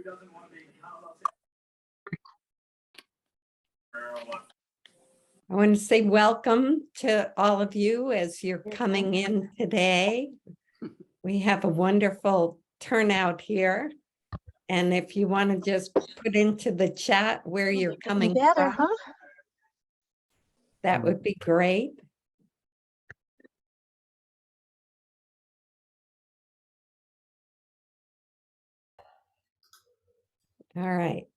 I want to say welcome to all of you as you're coming in today. We have a wonderful turnout here. And if you want to just put into the chat where you're coming from, that would be great. All right.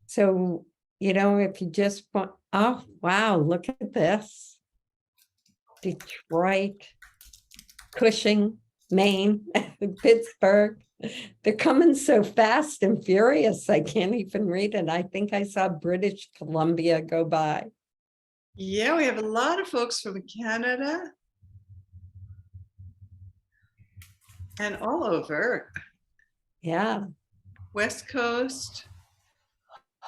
So, if you just want, oh, wow, look at this. Detroit, Cushing, Maine, Pittsburgh. They're coming so fast and furious. I can't even read it. I think I saw British Columbia go by. Yeah, we have a lot of folks from Canada and all over. Yeah. West Coast,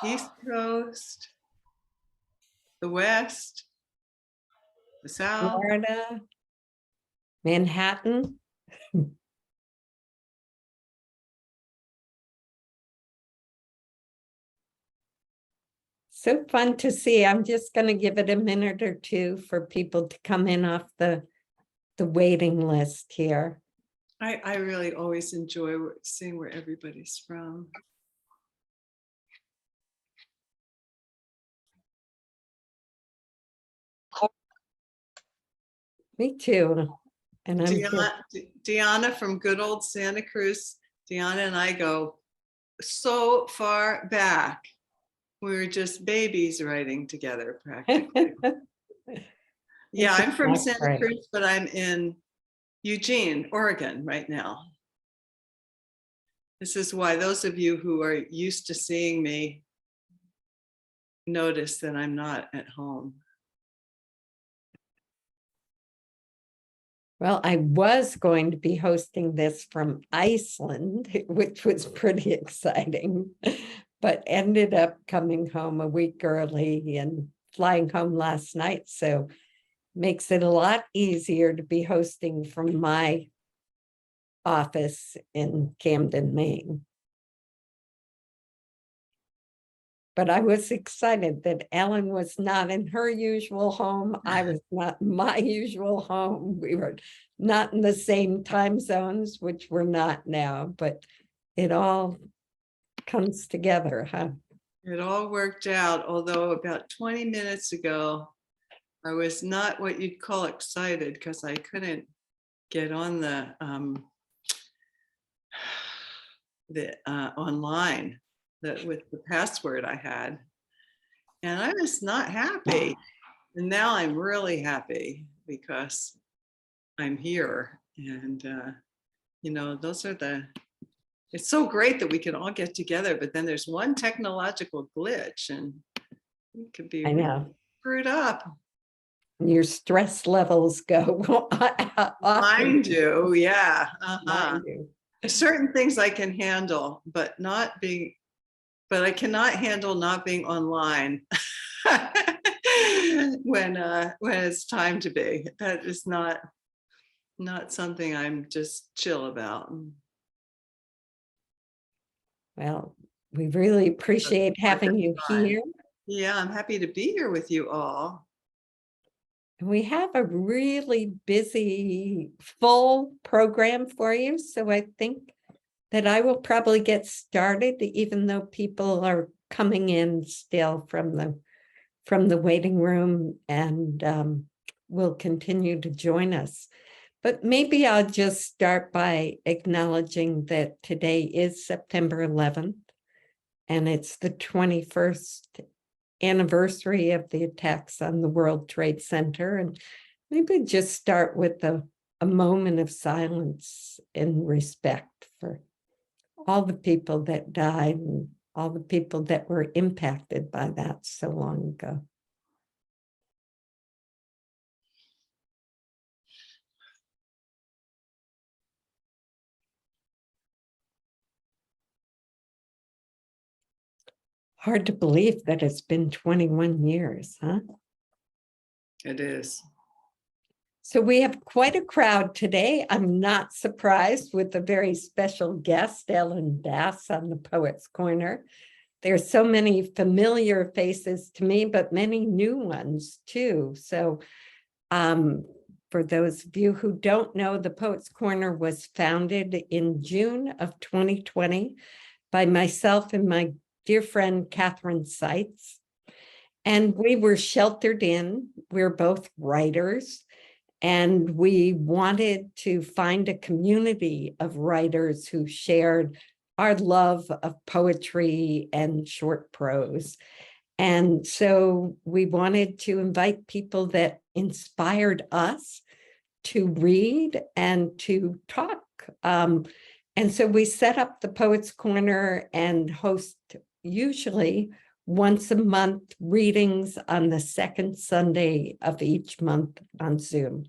East Coast, the West, the South. Florida, Manhattan. So fun to see. I'm just going to give it a minute or two for people to come in off the waiting list here. I really always enjoy seeing where everybody's from. Me too. And I'm Deanna from good old Santa Cruz. Deanna and I go so far back. We were just babies writing together practically. Yeah, I'm from Santa Cruz, but I'm in Eugene, Oregon right now. This is why those of you who are used to seeing me notice that I'm not at home. Well, I was going to be hosting this from Iceland, which was pretty exciting, but ended up coming home a week early and flying home last night. So makes it a lot easier to be hosting from my office in Camden, Maine. But I was excited that Ellen was not in her usual home. I was not in my usual home. We were not in the same time zones, which we're not now, but it all comes together, huh? It all worked out, although about 20 minutes ago, I was not what you'd call excited because I couldn't get on the online with the password I had, and I was not happy. And now I'm really happy because I'm here, and those are it's so great that we can all get together, but then there's one technological glitch and it could be screwed up. Your stress levels go. Mine do, yeah. Mine do. Certain things I can handle, but I cannot handle not being online when it's time to be. That is not something I'm just chill about. Well, we really appreciate having you here. Yeah, I'm happy to be here with you all. We have a really busy, full program for you. So I think that I will probably get started, even though people are coming in still from the waiting room and will continue to join us. But maybe I'll just start by acknowledging that today is September 11th, and it's the 21st anniversary of the attacks on the World Trade Center. And maybe just start with a moment of silence in respect for all the people that died and all the people that were impacted by that so long ago. Hard to believe that it's been 21 years, huh? It is. So we have quite a crowd today. I'm not surprised with a very special guest, Ellen Bass, on the Poets Corner. There's so many familiar faces to me, but many new ones too. So for those of you who don't know, the Poets Corner was founded in June of 2020 by myself and my dear friend, Catherine Seitz. And we were sheltered in. We're both writers. And we wanted to find a community of writers who shared our love of poetry and short prose. And so we wanted to invite people that inspired us to read and to talk. And so we set up the Poets Corner and host usually once a month readings on the second Sunday of each month on Zoom.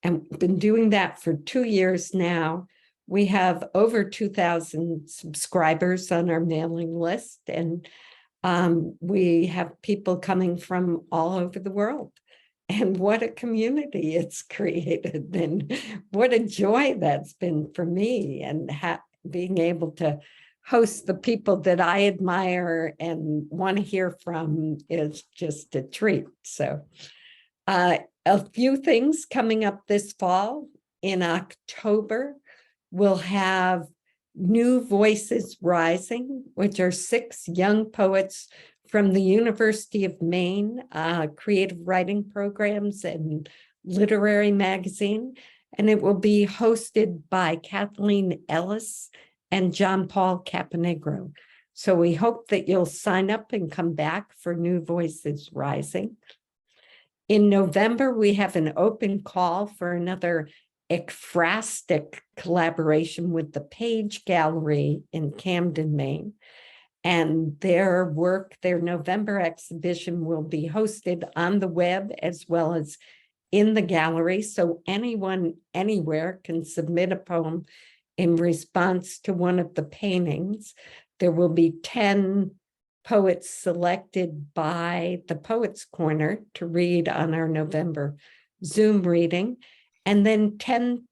And we've been doing that for 2 years now. We have over 2,000 subscribers on our mailing list, and we have people coming from all over the world. And what a community it's created, and what a joy that's been for me, and being able to host the people that I admire and want to hear from is just a treat. So a few things coming up this fall. In October, we'll have New Voices Rising, which are 6 young poets from the University of Maine, creative writing programs and literary magazine. And it will be hosted by Kathleen Ellis and John Paul Caponegro. So we hope that you'll sign up and come back for New Voices Rising. In November, we have an open call for another ekphrastic collaboration with the Page Gallery in Camden, Maine. And their work, their November exhibition, will be hosted on the web as well as in the gallery. So anyone, anywhere can submit a poem in response to one of the paintings. There will be 10 poets selected by the Poets Corner to read on our November Zoom reading, and then 10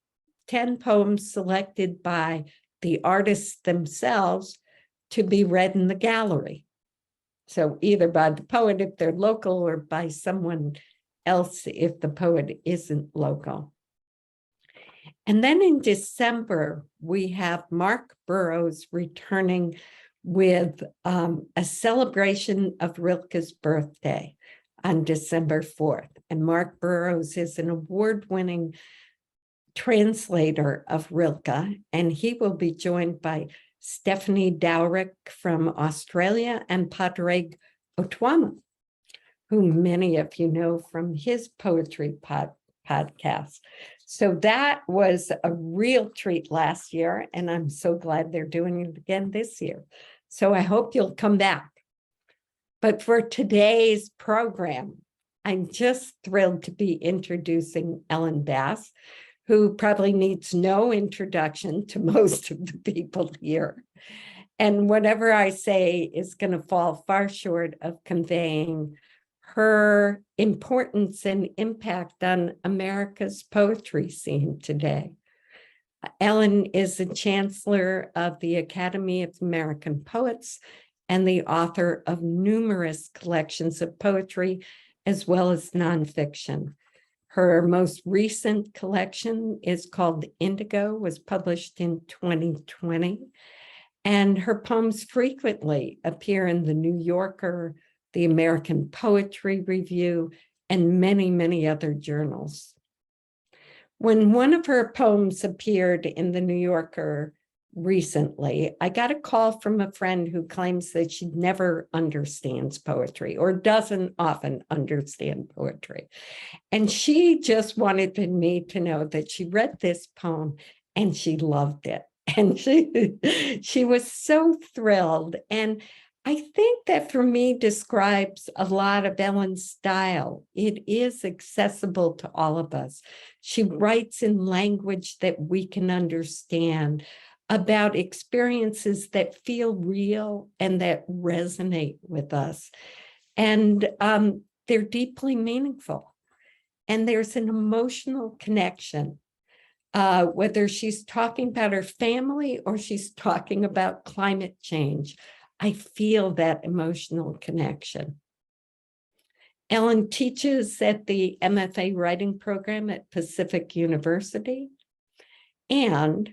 poems selected by the artists themselves to be read in the gallery. So either by the poet if they're local, or by someone else if the poet isn't local. And then in December, we have Mark Burroughs returning with a celebration of Rilke's birthday on December 4th. And Mark Burroughs is an award-winning translator of Rilke, and he will be joined by Stephanie Dowrick from Australia and Padraig Otwama, who many of you know from his poetry podcast. So that was a real treat last year, and I'm so glad they're doing it again this year. So I hope you'll come back. But for today's program, I'm just thrilled to be introducing Ellen Bass, who probably needs no introduction to most of the people here. And whatever I say is going to fall far short of conveying her importance and impact on America's poetry scene today. Ellen is the Chancellor of the Academy of American Poets and the author of numerous collections of poetry, as well as nonfiction. Her most recent collection is called Indigo, was published in 2020, and her poems frequently appear in the New Yorker, the American Poetry Review, and many, many other journals. When one of her poems appeared in the New Yorker recently, I got a call from a friend who claims that she never understands poetry, or doesn't often understand poetry. And she just wanted me to know that she read this poem and she loved it. And she was so thrilled. And I think that for me describes a lot of Ellen's style. It is accessible to all of us. She writes in language that we can understand, about experiences that feel real and that resonate with us. And they're deeply meaningful. and there's an emotional connection. Whether she's talking about her family or she's talking about climate change, I feel that emotional connection. Ellen teaches at the MFA writing program at Pacific University, and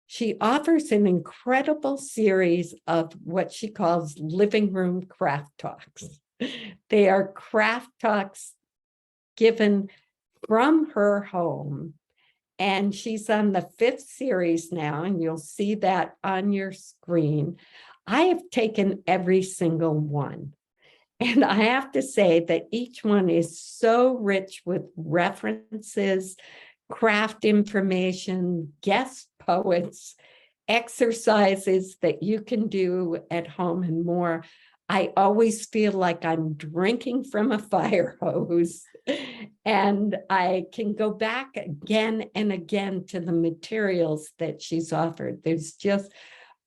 she offers an incredible series of what she calls living room craft talks. They are craft talks given from her home. And she's on the 5th series now, and you'll see that on your screen. I have taken every single one. And I have to say that each one is so rich with references, craft information, guest poets, exercises that you can do at home and more. I always feel like I'm drinking from a fire hose, and I can go back again and again to the materials that she's offered. There's just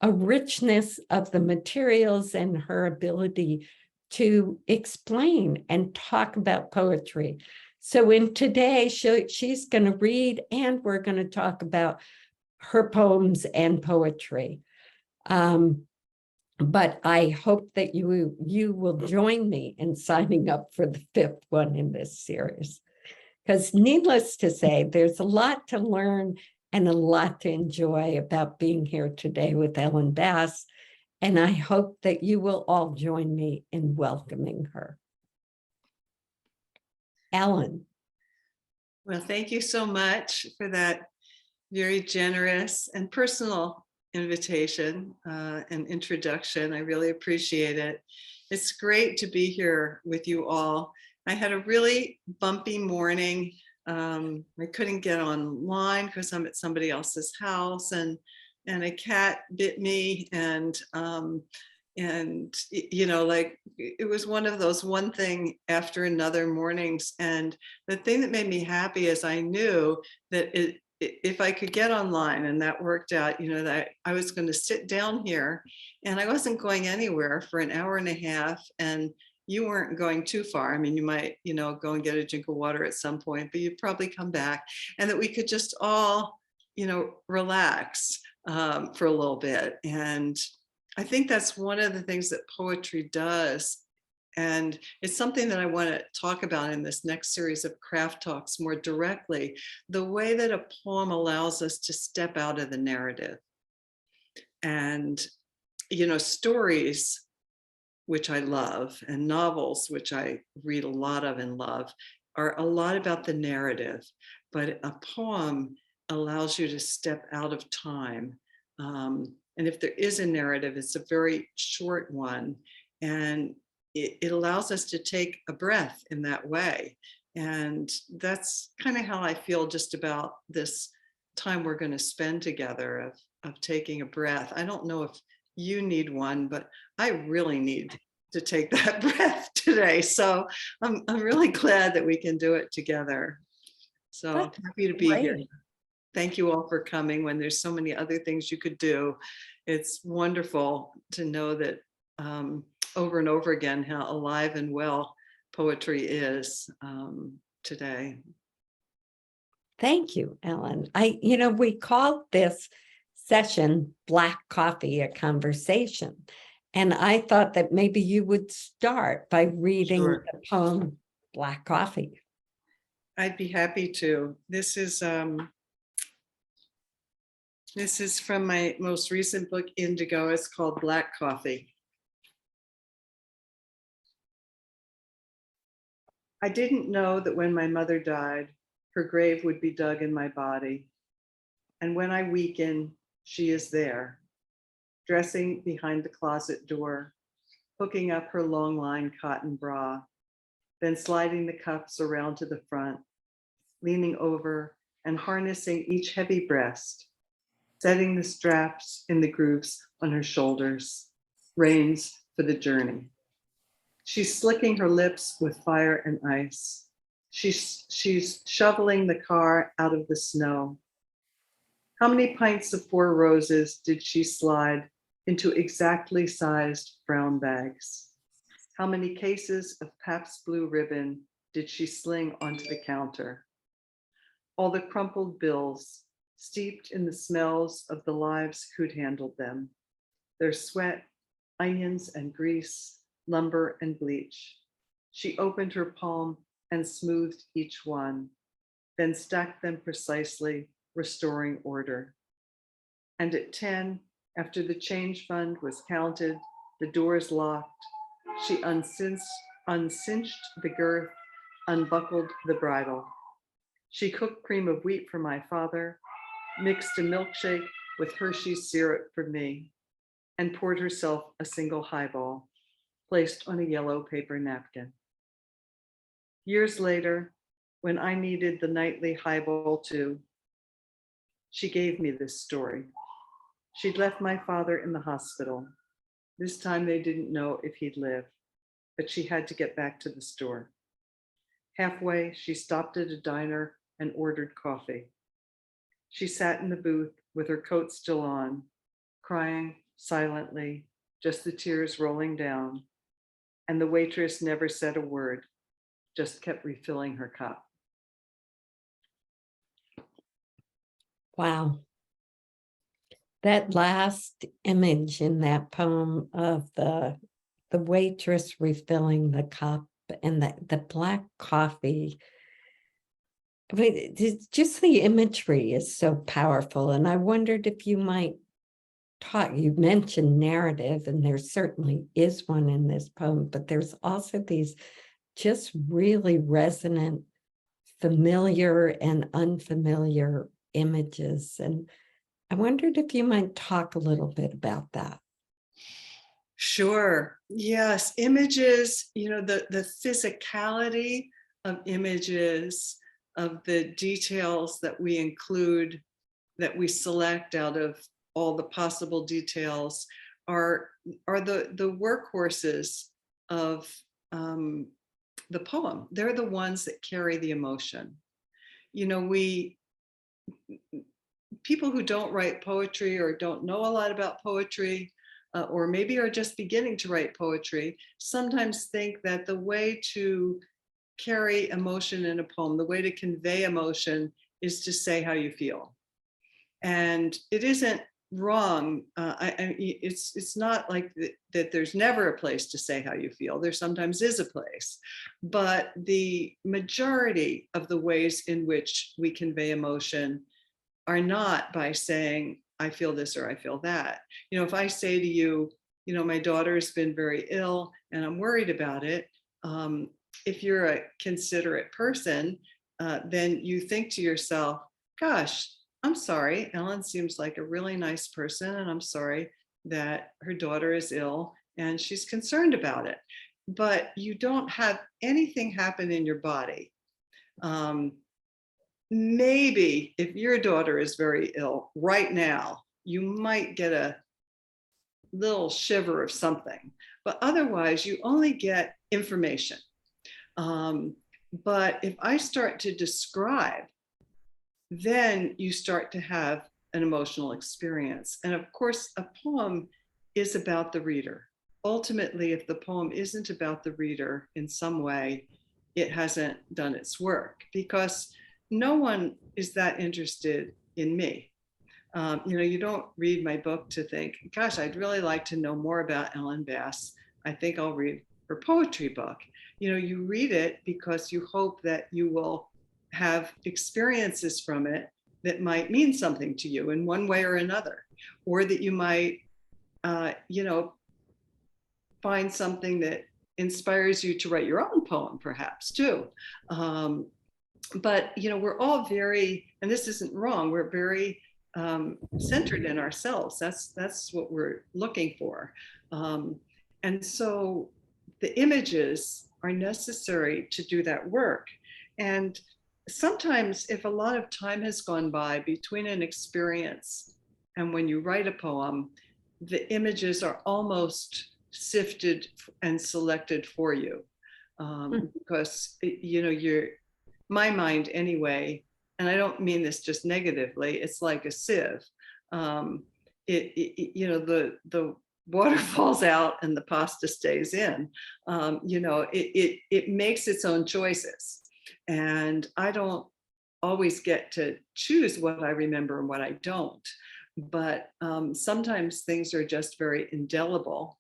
a richness of the materials and her ability to explain and talk about poetry. So in today, she's going to read, and we're going to talk about her poems and poetry. But I hope that you will join me in signing up for the 5th one in this series. Because needless to say, there's a lot to learn and a lot to enjoy about being here today with Ellen Bass. And I hope that you will all join me in welcoming her. Ellen. Well, thank you so much for that very generous and personal invitation and introduction. I really appreciate it. It's great to be here with you all. I had a really bumpy morning. I couldn't get online because I'm at somebody else's house, and a cat bit me, and you know, like, it was one of those one thing after another mornings. And the thing that made me happy is I knew that if I could get online, and that worked out, you know, that I was going to sit down here, and I wasn't going anywhere for an hour and a half, and you weren't going too far. I mean, you might, you know, go and get a drink of water at some point, but you'd probably come back, and that we could just all, you know, relax for a little bit. And I think that's one of the things that poetry does. And it's something that I want to talk about in this next series of craft talks more directly, the way that a poem allows us to step out of the narrative. And, you know, stories, which I love, and novels, which I read a lot of and love, are a lot about the narrative. But a poem allows you to step out of time. And if there is a narrative, it's a very short one. And it allows us to take a breath in that way. And that's kind of how I feel just about this time we're going to spend together, of taking a breath. I don't know if you need one, but I really need to take that breath today. So I'm really glad that we can do it together. So That's happy to be great. here. Thank you all for coming when there's so many other things you could do. It's wonderful to know that over and over again how alive and well poetry is today. Thank you, Ellen. We called this session Black Coffee, a Conversation. And I thought that maybe you would start by reading Sure. the poem Black Coffee. I'd be happy to. This is from my most recent book, Indigo. It's called Black Coffee. I didn't know that when my mother died, her grave would be dug in my body. And when I weaken, she is there, dressing behind the closet door, hooking up her long line cotton bra, then sliding the cuffs around to the front, leaning over and harnessing each heavy breast, setting the straps in the grooves on her shoulders, reins for the journey. She's slicking her lips with fire and ice. She's shoveling the car out of the snow. How many pints of 4 roses did she slide into exactly sized brown bags? How many cases of Pabst Blue Ribbon did she sling onto the counter. All the crumpled bills, steeped in the smells of the lives who'd handled them, their sweat, onions and grease, lumber and bleach. She opened her palm and smoothed each one, then stacked them precisely, restoring order. And at 10, after the change fund was counted, the doors locked, she uncinched the girth, unbuckled the bridle. She cooked cream of wheat for my father, mixed a milkshake with Hershey's syrup for me, and poured herself a single highball, placed on a yellow paper napkin. Years later, when I needed the nightly highball too, she gave me this story. She'd left my father in the hospital. This time they didn't know if he'd live, but she had to get back to the store. Halfway, she stopped at a diner and ordered coffee. She sat in the booth with her coat still on, crying silently, just the tears rolling down. And the waitress never said a word, just kept refilling her cup. Wow. That last image in that poem of the waitress refilling the cup and the black coffee. I mean, just the imagery is so powerful. And I wondered if you might talk, you mentioned narrative, and there certainly is one in this poem, but there's also these just really resonant, familiar and unfamiliar images. And I wondered if you might talk a little bit about that. Sure. Yes. Images, the physicality of images, of the details that we include, that we select out of all the possible details are the workhorses of the poem. They're the ones that carry the emotion. People who don't write poetry or don't know a lot about poetry, or maybe are just beginning to write poetry, sometimes think that the way to carry emotion in a poem, the way to convey emotion, is to say how you feel. And it isn't wrong. It's not like that there's never a place to say how you feel. There sometimes is a place, but the majority of the ways in which we convey emotion are not by saying, I feel this or I feel that. If I say to you, my daughter's been very ill and I'm worried about it. If you're a considerate person, then you think to yourself, gosh, I'm sorry, Ellen seems like a really nice person, and I'm sorry that her daughter is ill and she's concerned about it. But you don't have anything happen in your body. Maybe if your daughter is very ill right now, you might get a little shiver of something, but otherwise you only get information. But if I start to describe, then you start to have an emotional experience. And of course, a poem is about the reader. Ultimately, if the poem isn't about the reader in some way, it hasn't done its work, because no one is that interested in me. You don't read my book to think, gosh, I'd really like to know more about Ellen Bass. I think I'll read her poetry book. You read it because you hope that you will have experiences from it that might mean something to you in one way or another, or that you might, find something that inspires you to write your own poem, perhaps, too. But we're all very, and this isn't wrong, we're very centered in ourselves. That's what we're looking for. And so the images are necessary to do that work. And sometimes if a lot of time has gone by between an experience and when you write a poem, the images are almost sifted and selected for you. Because, my mind anyway, and I don't mean this just negatively, it's like a sieve. The water falls out and the pasta stays in. It makes its own choices. And I don't always get to choose what I remember and what I don't. But sometimes things are just very indelible.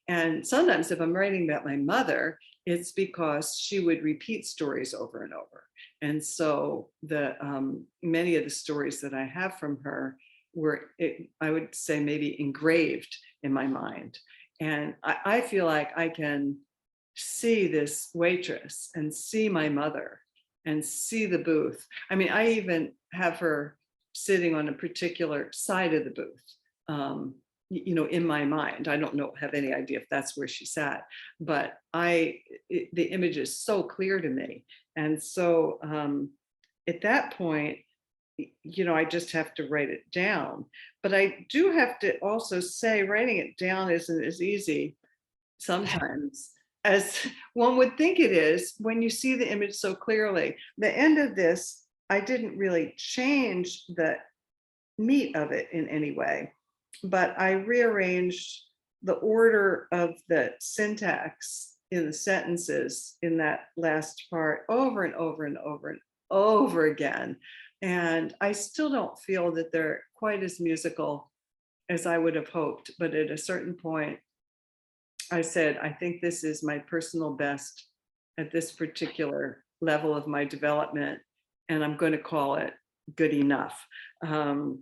And sometimes if I'm writing about my mother, it's because she would repeat stories over and over. And so the many of the stories that I have from her were, I would say, maybe engraved in my mind. And I feel like I can see this waitress and see my mother and see the booth. I mean, I even have her sitting on a particular side of the booth, in my mind. I don't have any idea if that's where she sat, but the image is so clear to me. And so at that point, I just have to write it down. But I do have to also say, writing it down isn't as easy sometimes as one would think it is when you see the image so clearly. The end of this, I didn't really change the meat of it in any way, but I rearranged the order of the syntax in the sentences in that last part over and over and over and over again. And I still don't feel that they're quite as musical as I would have hoped. But at a certain point, I said, I think this is my personal best at this particular level of my development, and I'm going to call it good enough. And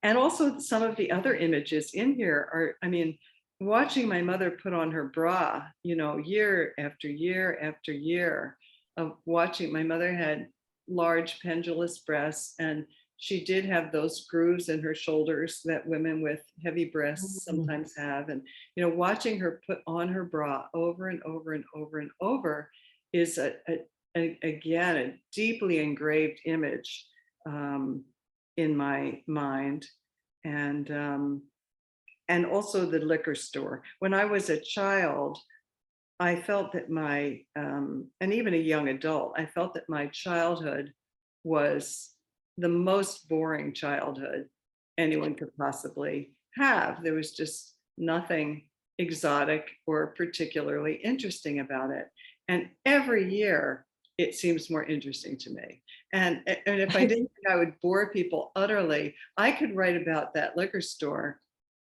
also some of the other images in here are, I mean, watching my mother put on her bra, year after year after year of watching. My mother had large pendulous breasts, and she did have those grooves in her shoulders that women with heavy breasts sometimes have. And, watching her put on her bra over and over and over and over is again, a deeply engraved image in my mind. And also the liquor store. When I was a child, I felt that and even a young adult, I felt that my childhood was the most boring childhood anyone could possibly have. There was just nothing exotic or particularly interesting about it. And every year, it seems more interesting to me. And if I didn't think I would bore people utterly, I could write about that liquor store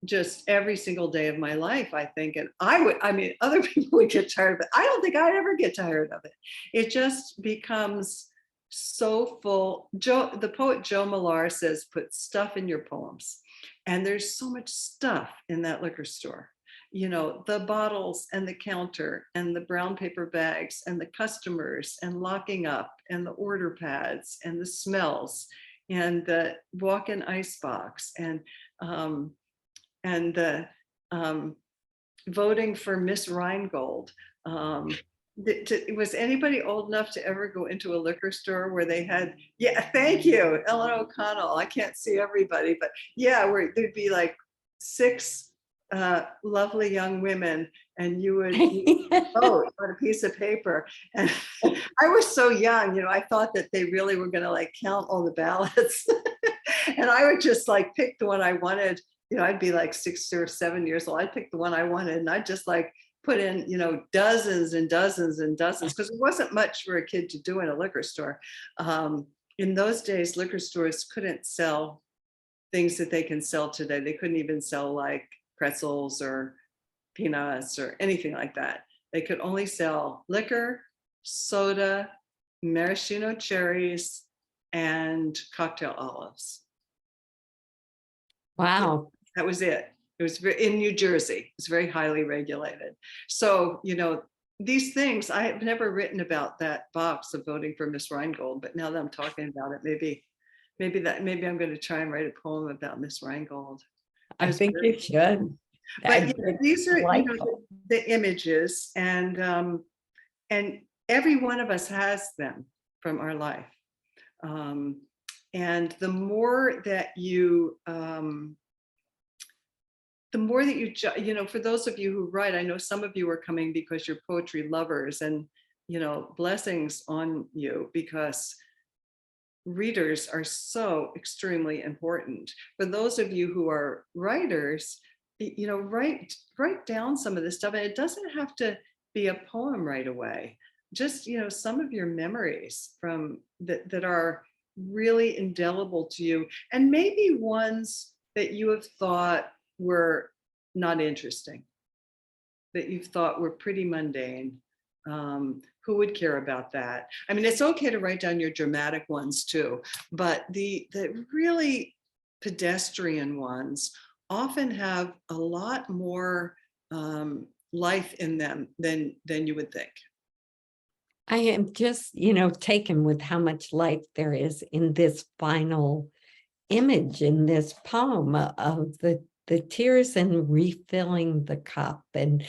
just every single day of my life, I think. And other people would get tired of it. I don't think I'd ever get tired of it. It just becomes so full. The poet Joe Millar says, put stuff in your poems. And there's so much stuff in that liquor store. The bottles and the counter and the brown paper bags and the customers and locking up and the order pads and the smells and the walk-in icebox and the voting for Miss Rheingold. Was anybody old enough to ever go into a liquor store where they had, thank you, Ellen O'Connell. I can't see everybody, but where there'd be like 6 lovely young women, and you would vote on a piece of paper. And I was so young, I thought that they really were going to count all the ballots. And I would just pick the one I wanted. I'd be 6 or 7 years old. I'd pick the one I wanted, and I'd just put in, dozens and dozens and dozens, because it wasn't much for a kid to do in a liquor store. In those days, liquor stores couldn't sell things that they can sell today. They couldn't even sell pretzels or peanuts or anything like that. They could only sell liquor, soda, maraschino cherries, and cocktail olives. Wow. That was it. It was in New Jersey. It's very highly regulated. So, these things, I have never written about that box of voting for Miss Rheingold, but now that I'm talking about it, maybe I'm going to try and write a poem about Miss Rheingold. I think you should. But these are the images, and every one of us has them from our life. And the more that you, for those of you who write, I know some of you are coming because you're poetry lovers, and, blessings on you, because readers are so extremely important. For those of you who are writers, write down some of this stuff. And it doesn't have to be a poem right away. Just, some of your memories from that are really indelible to you, and maybe ones that you have thought were not interesting, that you've thought were pretty mundane. Who would care about that? I mean, it's okay to write down your dramatic ones too, but the really pedestrian ones often have a lot more life in them than you would think. I am just, taken with how much life there is in this final image in this poem of the tears and refilling the cup, and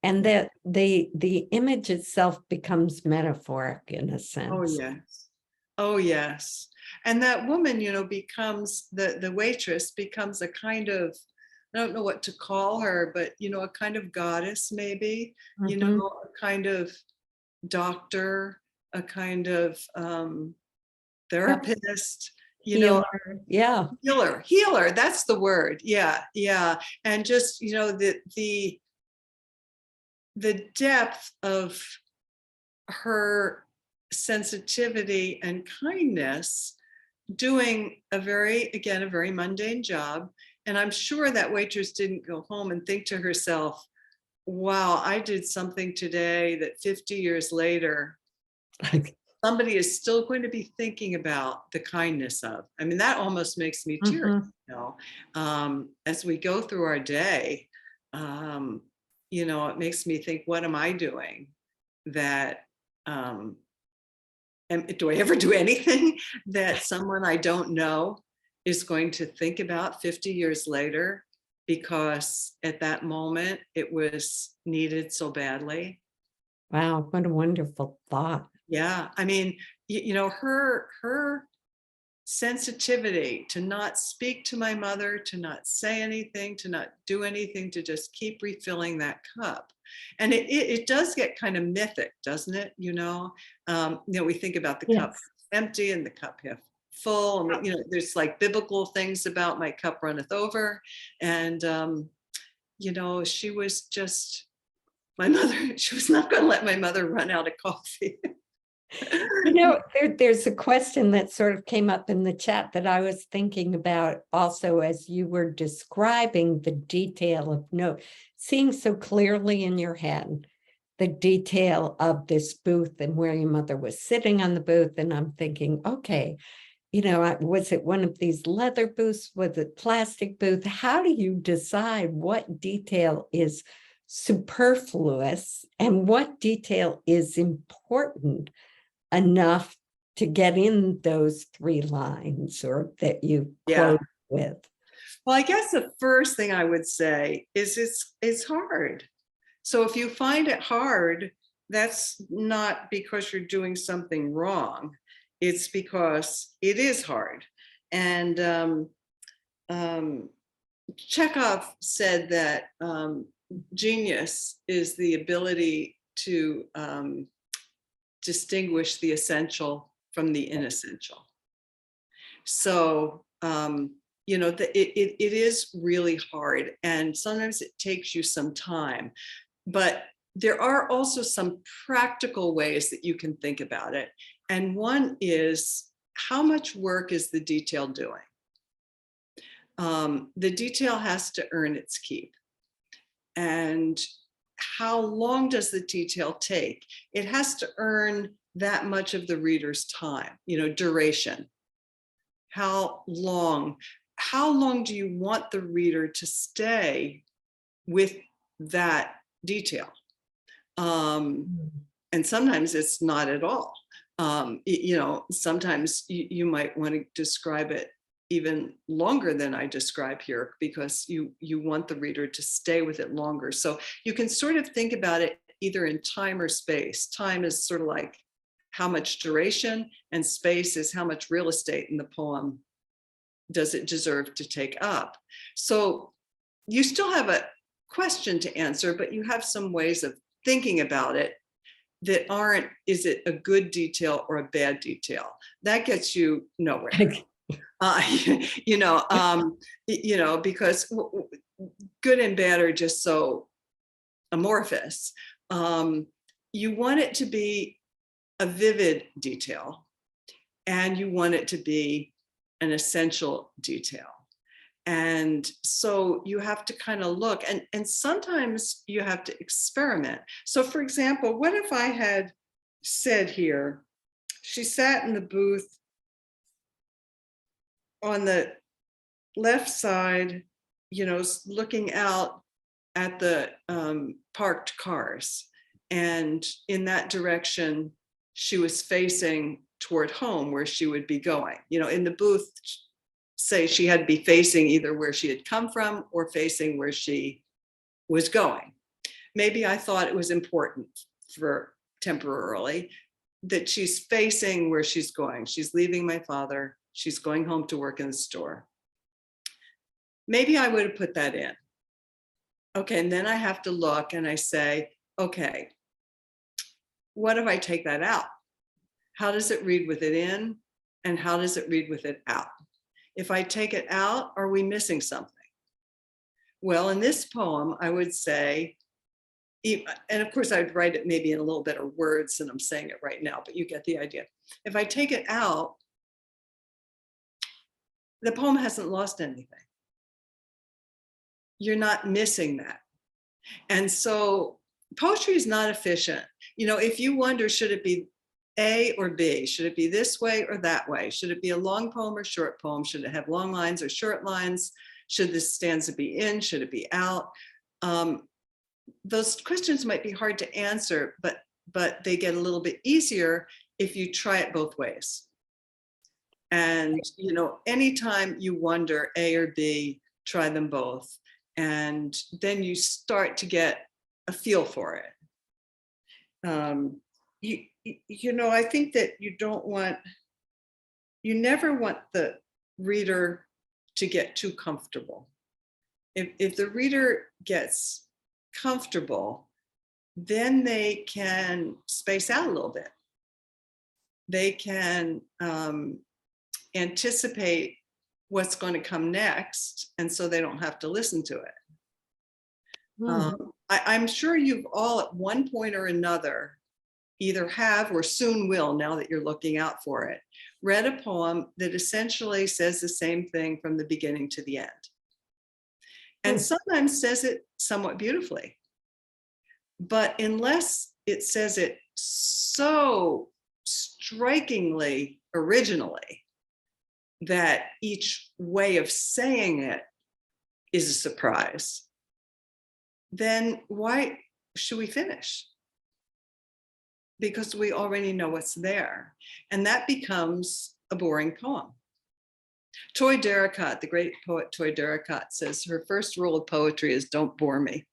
that the image itself becomes metaphoric in a sense. Oh yes. Oh yes. And that woman, becomes the waitress becomes a kind of, I don't know what to call her, but a kind of goddess, maybe, Mhm. a kind of doctor, a kind of therapist, Healer, yeah. healer, that's the word. Yeah, yeah. And just, the depth of her sensitivity and kindness, doing a very mundane job. And I'm sure that waitress didn't go home and think to herself, wow, I did something today that 50 years later, somebody is still going to be thinking about the kindness of. I mean, that almost makes me teary, as we go through our day. It makes me think, what am I doing that, do I ever do anything that someone I don't know is going to think about 50 years later, because at that moment it was needed so badly? Wow, what a wonderful thought. Yeah, I mean, her sensitivity to not speak to my mother, to not say anything, to not do anything, to just keep refilling that cup. And it does get kind of mythic, doesn't it? We think about the cup Yes. empty and the cup half full, and there's like biblical things about my cup runneth over. And she was just my mother. She was not going to let my mother run out of coffee. There's a question that sort of came up in the chat that I was thinking about also as you were describing the detail of seeing so clearly in your head the detail of this booth and where your mother was sitting on the booth. And I'm thinking, okay, was it one of these leather booths? Was it plastic booth? How do you decide what detail is superfluous and what detail is important enough to get in those 3 lines or that you Yeah. quote with? Well, I guess the first thing I would say is it's hard. So if you find it hard, that's not because you're doing something wrong. It's because it is hard. And Chekhov said that genius is the ability to distinguish the essential from the inessential. So, it is really hard, and sometimes it takes you some time, but there are also some practical ways that you can think about it. And one is, how much work is the detail doing? The detail has to earn its keep. And how long does the detail take? It has to earn that much of the reader's time, duration. How long do you want the reader to stay with that detail? And sometimes it's not at all. Sometimes you might want to describe it even longer than I describe here, because you want the reader to stay with it longer. So you can sort of think about it either in time or space. Time is sort of like how much duration, and space is how much real estate in the poem does it deserve to take up. So you still have a question to answer, but you have some ways of thinking about it that aren't, is it a good detail or a bad detail? That gets you nowhere. you know, because good and bad are just so amorphous. You want it to be a vivid detail, and you want it to be an essential detail. And so you have to kind of look, and sometimes you have to experiment. So for example, what if I had said here, she sat in the booth on the left side, looking out at the parked cars. And in that direction, she was facing toward home where she would be going. In the booth, say she had to be facing either where she had come from or facing where she was going. Maybe I thought it was important for temporarily that she's facing where she's going. She's leaving my father. She's going home to work in the store. Maybe I would have put that in. Okay, and then I have to look and I say, okay, what if I take that out? How does it read with it in? And how does it read with it out? If I take it out, are we missing something? Well, in this poem, I would say, and of course I'd write it maybe in a little better words than I'm saying it right now, but you get the idea. If I take it out, the poem hasn't lost anything. You're not missing that. And so poetry is not efficient. If you wonder, should it be A or B? Should it be this way or that way? Should it be a long poem or short poem? Should it have long lines or short lines? Should this stanza be in? Should it be out? Those questions might be hard to answer, but they get a little bit easier if you try it both ways. And, anytime you wonder A or B, try them both. And then you start to get a feel for it. I think that you never want the reader to get too comfortable. If the reader gets comfortable, then they can space out a little bit. They can anticipate what's going to come next, and so they don't have to listen to it. I'm sure you've all at one point or another either have or soon will, now that you're looking out for it, read a poem that essentially says the same thing from the beginning to the end. And sometimes says it somewhat beautifully. But unless it says it so strikingly originally that each way of saying it is a surprise, then why should we finish? Because we already know what's there. And that becomes a boring poem. Toy Derricott, the great poet Toy Derricott, says her first rule of poetry is don't bore me.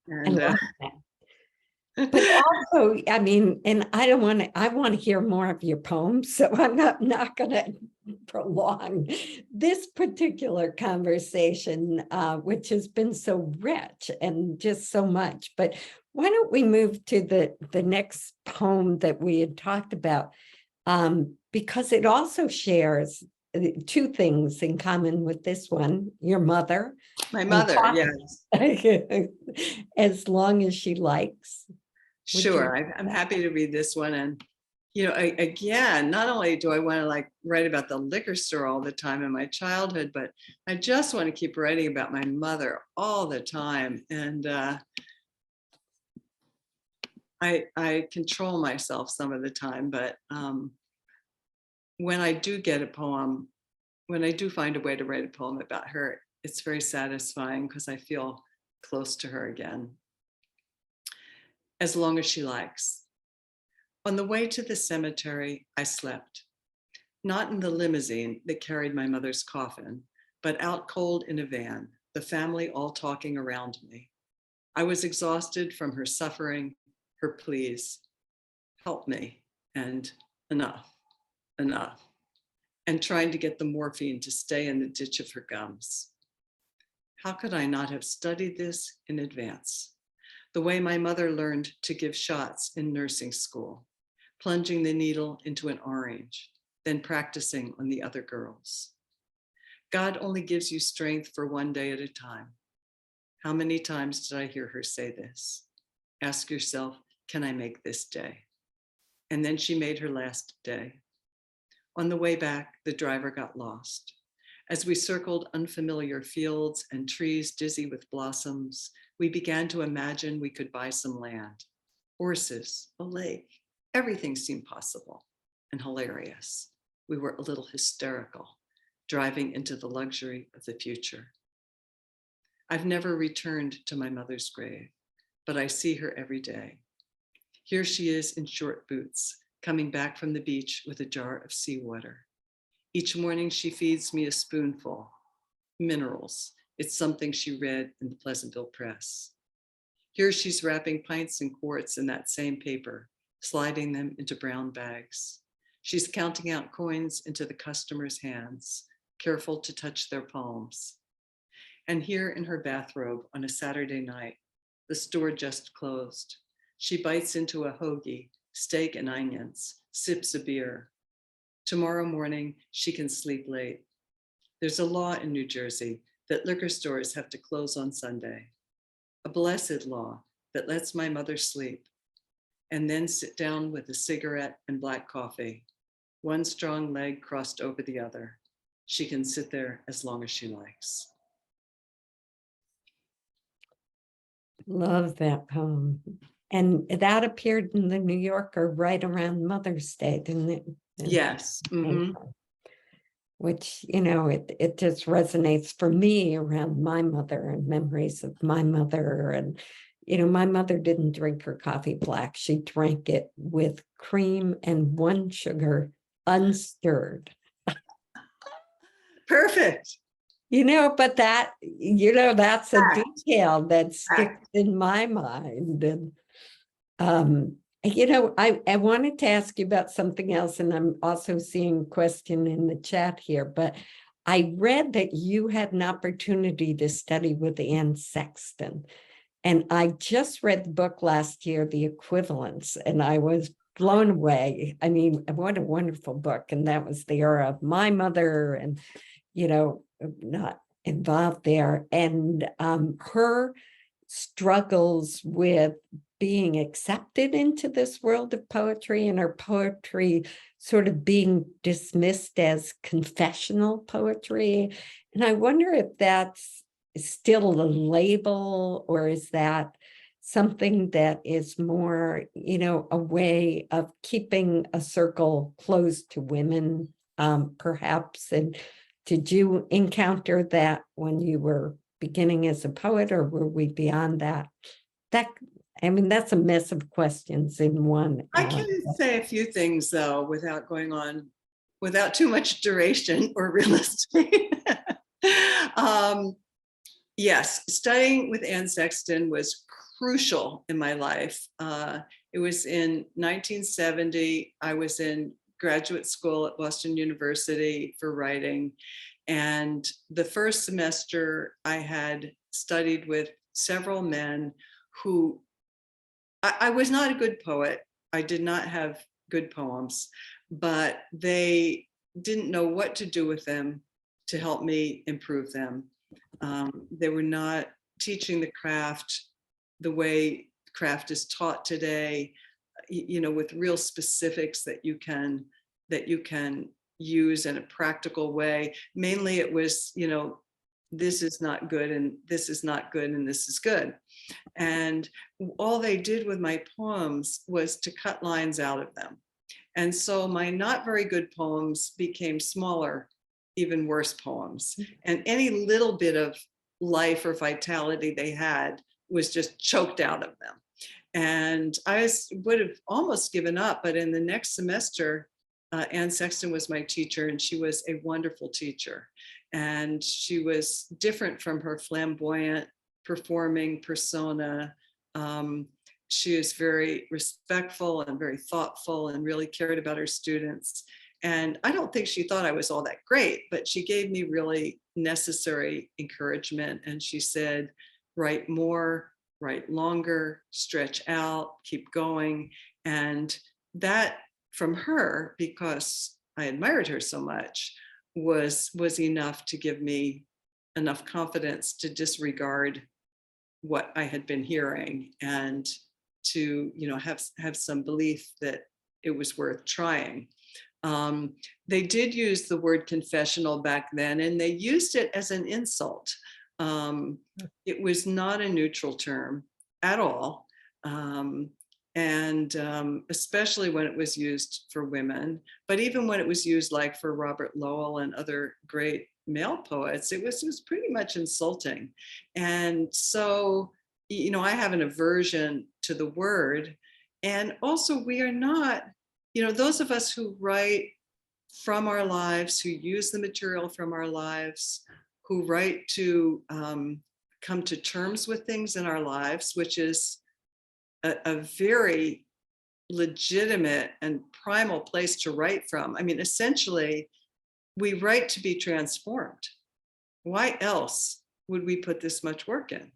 And, I love that. But also, and I want to hear more of your poems, so I'm not going to prolong this particular conversation, which has been so rich and just so much. But why don't we move to the next poem that we had talked about, because it also shares two things in common with this one: your mother. My mother, yes. As long as she likes. Sure, I'm happy to read this one. And, again, not only do I want to write about the liquor store all the time in my childhood, but I just want to keep writing about my mother all the time. And I control myself some of the time, but when I do get a poem, when I do find a way to write a poem about her, it's very satisfying because I feel close to her again. As long as she likes. On the way to the cemetery, I slept, not in the limousine that carried my mother's coffin, but out cold in a van, the family all talking around me. I was exhausted from her suffering, her pleas, help me, and enough, and trying to get the morphine to stay in the ditch of her gums. How could I not have studied this in advance? The way my mother learned to give shots in nursing school, plunging the needle into an orange, then practicing on the other girls. God only gives you strength for one day at a time. How many times did I hear her say this? Ask yourself, can I make this day? And then she made her last day. On the way back, the driver got lost. As we circled unfamiliar fields and trees dizzy with blossoms, we began to imagine we could buy some land, horses, a lake. Everything seemed possible and hilarious. We were a little hysterical, driving into the luxury of the future. I've never returned to my mother's grave, but I see her every day. Here she is in short boots, coming back from the beach with a jar of seawater. Each morning she feeds me a spoonful. Minerals. It's something she read in the Pleasantville Press. Here she's wrapping pints and quarts in that same paper, sliding them into brown bags. She's counting out coins into the customers' hands, careful to touch their palms. And here in her bathrobe on a Saturday night, the store just closed. She bites into a hoagie, steak and onions, sips a beer. Tomorrow morning, she can sleep late. There's a law in New Jersey that liquor stores have to close on Sunday. A blessed law that lets my mother sleep and then sit down with a cigarette and black coffee, one strong leg crossed over the other. She can sit there as long as she likes. Love that poem. And that appeared in the New Yorker right around Mother's Day, didn't it? Yes. Mm-hmm. Which, it just resonates for me around my mother and memories of my mother. And, my mother didn't drink her coffee black. She drank it with cream and one sugar, unstirred. Perfect. But that's a detail that sticks in my mind. And, I wanted to ask you about something else, and I'm also seeing a question in the chat here, but I read that you had an opportunity to study with Anne Sexton. And I just read the book last year, The Equivalents, and I was blown away. I mean, what a wonderful book. And that was the era of my mother and, not involved there. And her struggles with being accepted into this world of poetry, and her poetry sort of being dismissed as confessional poetry. And I wonder if that's still a label, or is that something that is more, a way of keeping a circle closed to women, perhaps. And did you encounter that when you were beginning as a poet, or were we beyond that? That's a mess of questions in one. I can say a few things, though, without going on, without too much duration or real estate. Yes, studying with Anne Sexton was crucial in my life. It was in 1970. I was in graduate school at Boston University for writing. And the first semester I had studied with several men who, I was not a good poet. I did not have good poems, but they didn't know what to do with them to help me improve them. They were not teaching the craft the way craft is taught today, with real specifics that you can use in a practical way. Mainly it was, this is not good, and this is not good, and this is good. And all they did with my poems was to cut lines out of them. And so my not very good poems became smaller, even worse poems. And any little bit of life or vitality they had was just choked out of them. And I would have almost given up, but in the next semester, Anne Sexton was my teacher, and she was a wonderful teacher. And she was different from her flamboyant performing persona. She was very respectful and very thoughtful and really cared about her students. And I don't think she thought I was all that great, but she gave me really necessary encouragement. And she said, write more, write longer, stretch out, keep going. And that from her, because I admired her so much was enough to give me enough confidence to disregard what I had been hearing and to, have some belief that it was worth trying. They did use the word confessional back then, and they used it as an insult. It was not a neutral term at all. And especially when it was used for women, but even when it was used like for Robert Lowell and other great male poets, it was pretty much insulting. And so, I have an aversion to the word. And also we are not, those of us who write from our lives, who use the material from our lives, who write to come to terms with things in our lives, which is a very legitimate and primal place to write from. I mean, essentially, we write to be transformed. Why else would we put this much work in?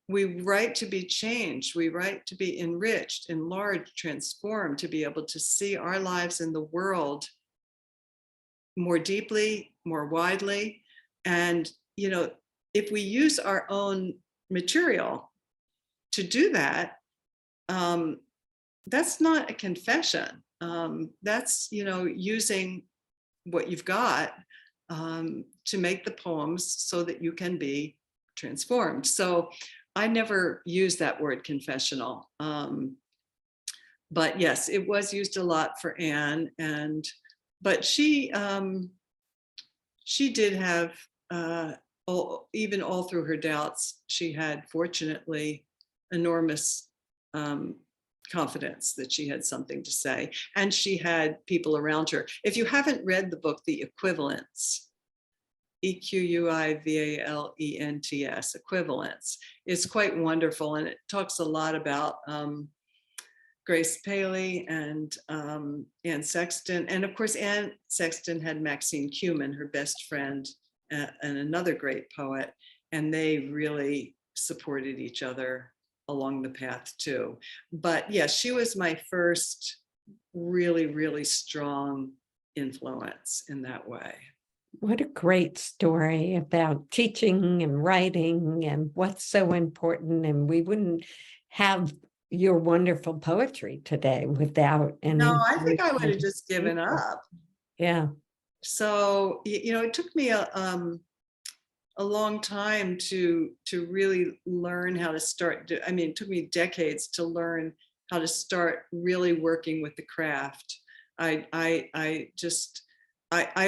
We write to be changed. We write to be enriched, enlarged, transformed, to be able to see our lives in the world more deeply, more widely. And, if we use our own material to do that, that's not a confession. That's, using what you've got to make the poems so that you can be transformed. So I never used that word confessional. But yes, it was used a lot for Anne, but she did have, even all through her doubts, she had fortunately enormous confidence that she had something to say, and she had people around her. If you haven't read the book, The Equivalents, Equivalents, Equivalents, is quite wonderful, and it talks a lot about Grace Paley and Anne Sexton, and of course Anne Sexton had Maxine Cumin, her best friend, and another great poet, and they really supported each other along the path too. But yes, she was my first really, really strong influence in that way. What a great story about teaching and writing and what's so important. And we wouldn't have your wonderful poetry today without any. No, I think I would have just given up. Yeah. So, it took me a long time to really learn how to start. It took me decades to learn how to start really working with the craft. I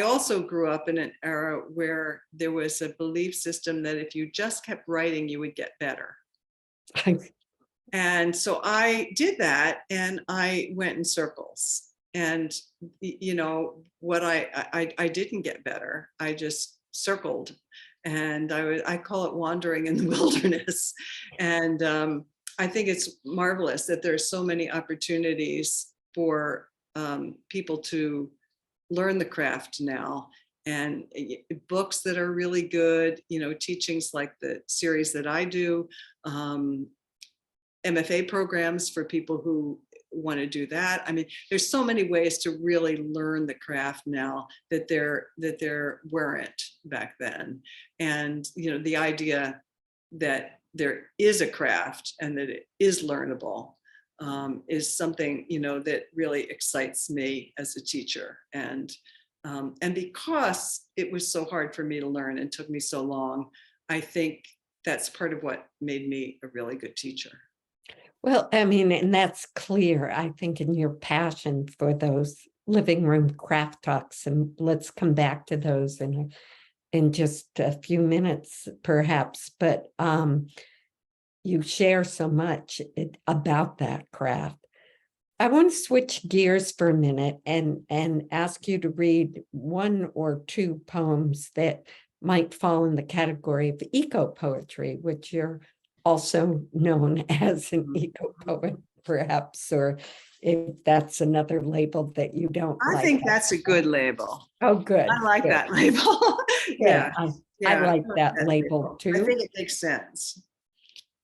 also grew up in an era where there was a belief system that if you just kept writing, you would get better. And so I did that, and I went in circles. And what I didn't get better. I just circled, and I call it wandering in the wilderness. And I think it's marvelous that there's so many opportunities for people to learn the craft now, and books that are really good, teachings like the series that I do, MFA programs for people who want to do that. There's so many ways to really learn the craft now that there weren't back then. And the idea that there is a craft and that it is learnable is something that really excites me as a teacher. And because it was so hard for me to learn and took me so long, I think that's part of what made me a really good teacher. Well, and that's clear, I think, in your passion for those living room craft talks. And let's come back to those in just a few minutes, perhaps. But you share so much about that craft. I want to switch gears for a minute and ask you to read one or two poems that might fall in the category of eco poetry, which you're also known as an eco poet, perhaps, or if that's another label that you don't like. I think that's a good label. Oh, good. I like good. that label. Yeah. I like that label too. I think it makes sense.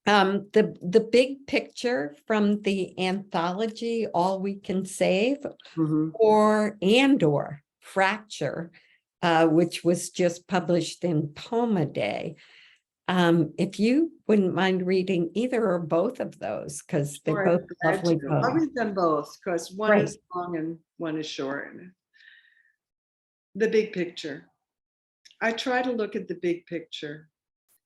The big picture from the anthology, All We Can Save, Mhm. or Fracture, which was just published in Poem a Day. If you wouldn't mind reading either or both of those, because they're Sure, both I'm glad lovely to. I'll poems. read them both because one Right. is long and one is short. The big picture. I try to look at the big picture.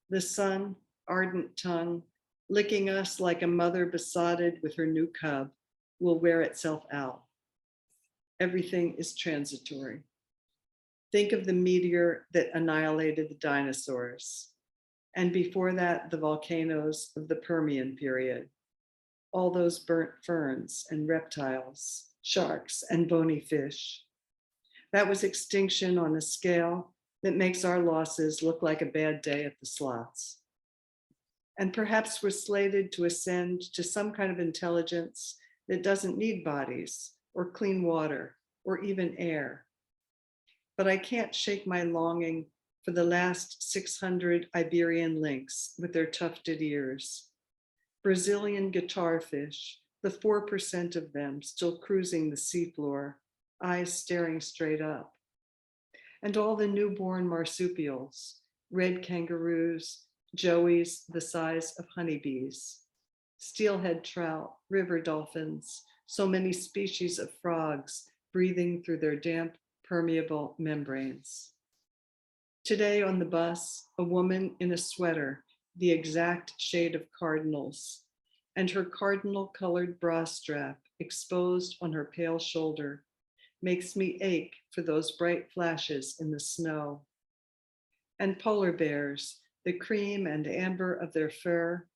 The sun, ardent tongue, licking us like a mother besotted with her new cub, will wear itself out. Everything is transitory. Think of the meteor that annihilated the dinosaurs. And before that, the volcanoes of the Permian period. All those burnt ferns and reptiles, sharks and bony fish. That was extinction on a scale that makes our losses look like a bad day at the slots. And perhaps we're slated to ascend to some kind of intelligence that doesn't need bodies or clean water or even air. But I can't shake my longing for the last 600 Iberian lynx with their tufted ears, Brazilian guitar fish, the 4% of them still cruising the seafloor, eyes staring straight up, and all the newborn marsupials, red kangaroos, joeys the size of honeybees, steelhead trout, river dolphins, so many species of frogs breathing through their damp, permeable membranes. Today on the bus, a woman in a sweater, the exact shade of cardinals, and her cardinal colored bra strap exposed on her pale shoulder makes me ache for those bright flashes in the snow. And polar bears, the cream and amber of their fur,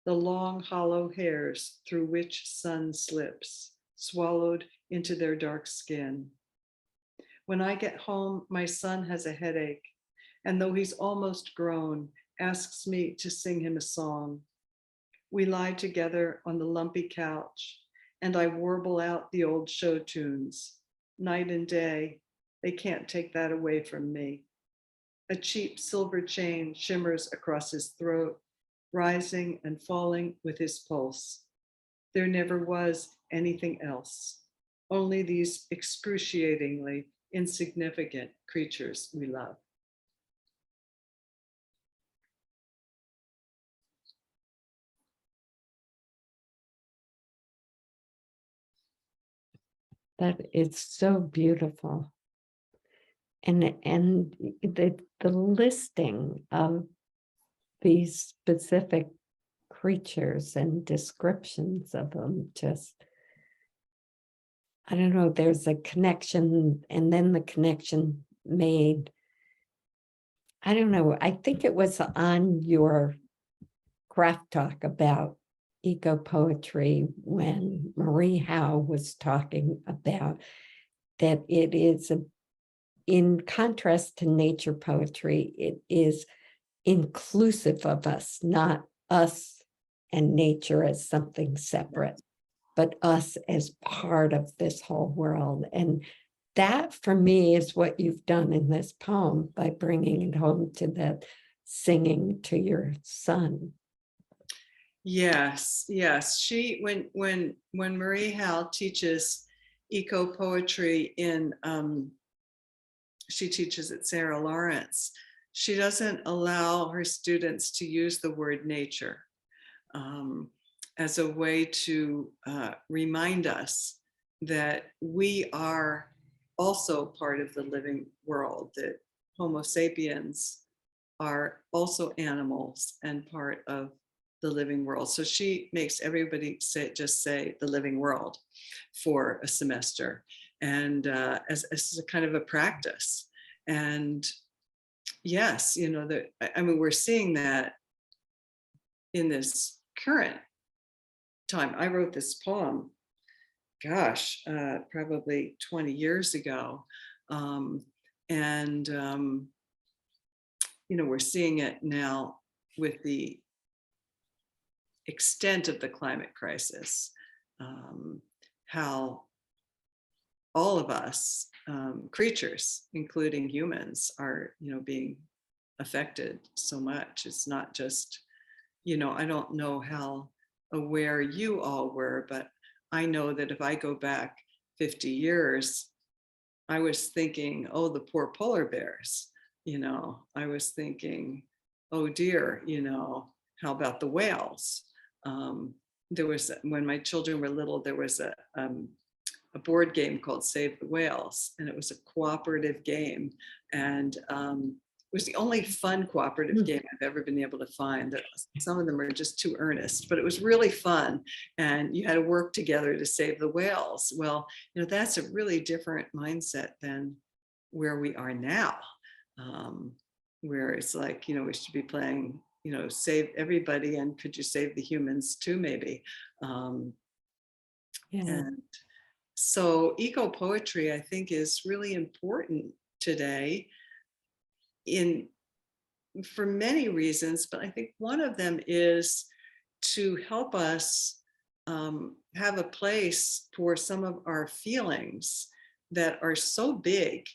the long hollow hairs through which sun slips, swallowed into their dark skin. When I get home, my son has a headache, and though he's almost grown, asks me to sing him a song. We lie together on the lumpy couch, and I warble out the old show tunes. Night and day, they can't take that away from me. A cheap silver chain shimmers across his throat, rising and falling with his pulse. There never was anything else, only these excruciatingly insignificant creatures we love. That is so beautiful. And the listing of these specific creatures and descriptions of them, just, I don't know, there's a connection, and then the connection made, I don't know, I think it was on your craft talk about eco poetry when Marie Howe was talking about that it is in contrast to nature poetry, it is inclusive of us, not us and nature as something separate, but us as part of this whole world. And that for me is what you've done in this poem by bringing it home to that singing to your son. Yes, yes. She when Marie Howe teaches eco poetry in she teaches at Sarah Lawrence, she doesn't allow her students to use the word nature as a way to remind us that we are also part of the living world, that Homo sapiens are also animals and part of the living world. So she makes everybody just say the living world for a semester, and as a kind of a practice. And yes, you know, I mean, we're seeing that in this current time. I wrote this poem, gosh, probably 20 years ago. You know, we're seeing it now with the extent of the climate crisis, how all of us, creatures, including humans, are, you know, being affected so much. It's not just, I don't know how aware you all were, but I know that if I go back 50 years, I was thinking, oh, the poor polar bears. I was thinking, oh dear, how about the whales? There was, when my children were little, there was a board game called Save the Whales, and it was a cooperative game. And it was the only fun cooperative game I've ever been able to find. Some of them are just too earnest, but it was really fun. And you had to work together to save the whales. Well, that's a really different mindset than where we are now, where it's like, we should be playing, save everybody, and could you save the humans too, maybe. Yeah. And so eco poetry, I think, is really important today for many reasons, but I think one of them is to help us have a place for some of our feelings that are so big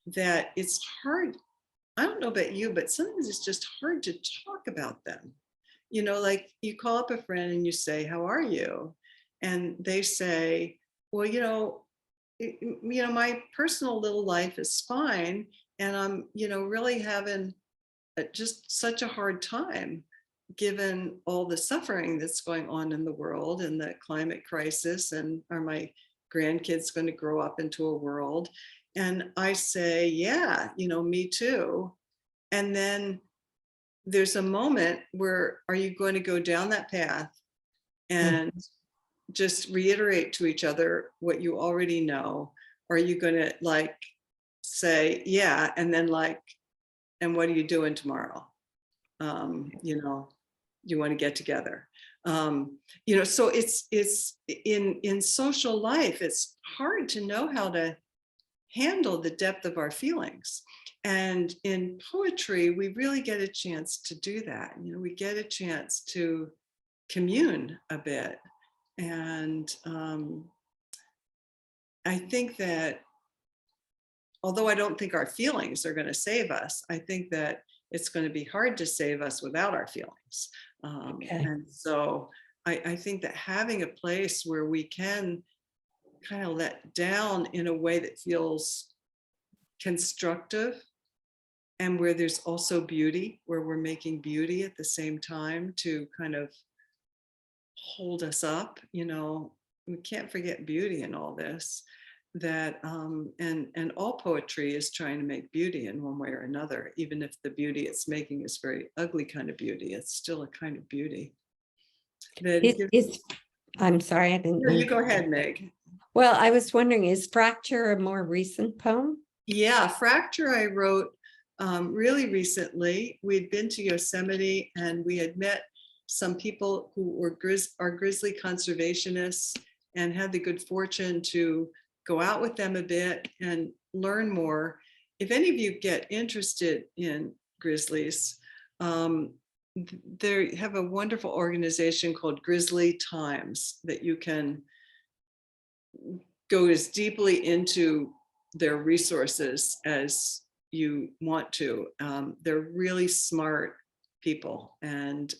that it's hard. I don't know about you, but sometimes it's just hard to talk about them. Like you call up a friend and you say, how are you? And they say, well, my personal little life is fine. And I'm, really having just such a hard time given all the suffering that's going on in the world and the climate crisis. And are my grandkids going to grow up into a world? And I say, yeah, me too. And then there's a moment where, are you going to go down that path and just reiterate to each other what you already know? Or are you going to say, yeah, and then and what are you doing tomorrow? You want to get together. So it's in social life, it's hard to know how to handle the depth of our feelings. And in poetry, we really get a chance to do that. We get a chance to commune a bit. And I think that although I don't think our feelings are going to save us, I think that it's going to be hard to save us without our feelings. And so I think that having a place where we can kind of let down in a way that feels constructive, and where there's also beauty, where we're making beauty at the same time to kind of hold us up. We can't forget beauty in all this. That and all poetry is trying to make beauty in one way or another, even if the beauty it's making is very ugly kind of beauty. It's still a kind of beauty. I'm sorry, I didn't. No, you go ahead, Meg. Well, I was wondering, is Fracture a more recent poem? Yeah, Fracture I wrote really recently. We'd been to Yosemite and we had met some people who were are grizzly conservationists, and had the good fortune to go out with them a bit and learn more. If any of you get interested in grizzlies, they have a wonderful organization called Grizzly Times that you can go as deeply into their resources as you want to. They're really smart people and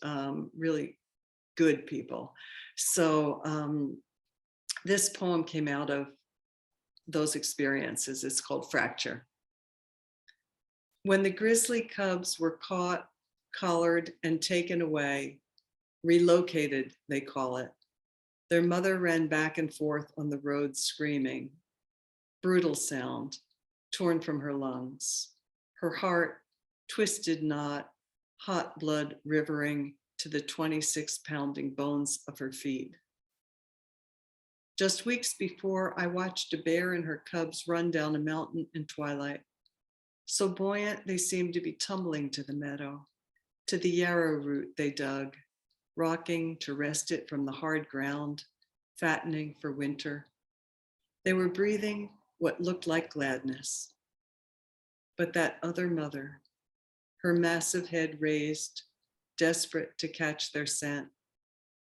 really good people. So this poem came out of those experiences. It's called Fracture. When the grizzly cubs were caught, collared, and taken away, relocated, they call it, their mother ran back and forth on the road screaming. Brutal sound, torn from her lungs. Her heart, twisted knot, hot blood rivering to the 26-pounding bones of her feet. Just weeks before, I watched a bear and her cubs run down a mountain in twilight. So buoyant, they seemed to be tumbling to the meadow, to the yarrow root they dug, rocking to wrest it from the hard ground, fattening for winter. They were breathing what looked like gladness. But that other mother, her massive head raised, desperate to catch their scent,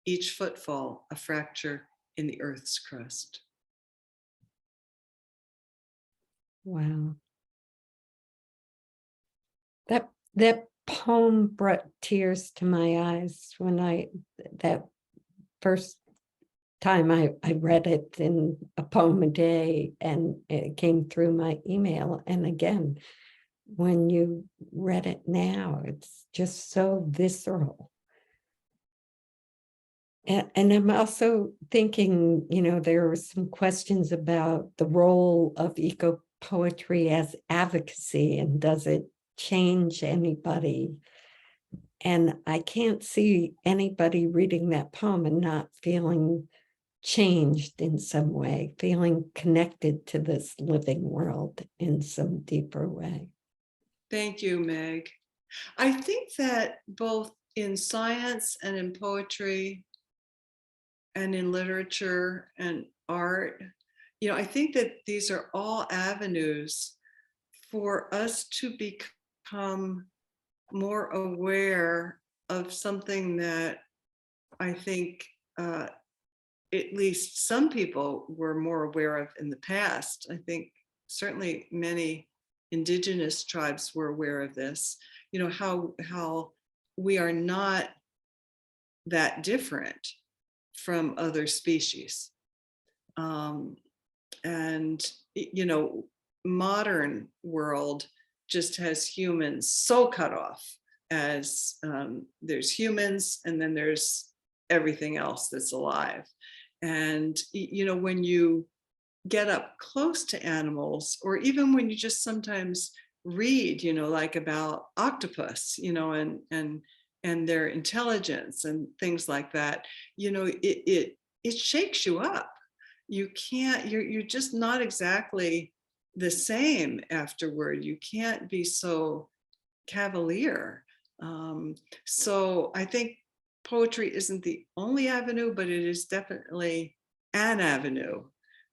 each footfall a fracture in the earth's crust. Wow. That poem brought tears to my eyes when that first time I read it in a poem a day, and it came through my email. And again, when you read it now, it's just so visceral. And I'm also thinking, there were some questions about the role of eco poetry as advocacy, and does it change anybody? And I can't see anybody reading that poem and not feeling changed in some way, feeling connected to this living world in some deeper way. Thank you, Meg. I think that both in science and in poetry and in literature and art, I think that these are all avenues for us to become more aware of something that I think at least some people were more aware of in the past. I think certainly many indigenous tribes were aware of this, how we are not that different from other species. And, modern world just has humans so cut off, as there's humans and then there's everything else that's alive. And, when you get up close to animals, or even when you just sometimes read, like about octopus, and their intelligence and things like that, it shakes you up. You can't, you're just not exactly the same afterward. You can't be so cavalier. So I think poetry isn't the only avenue, but it is definitely an avenue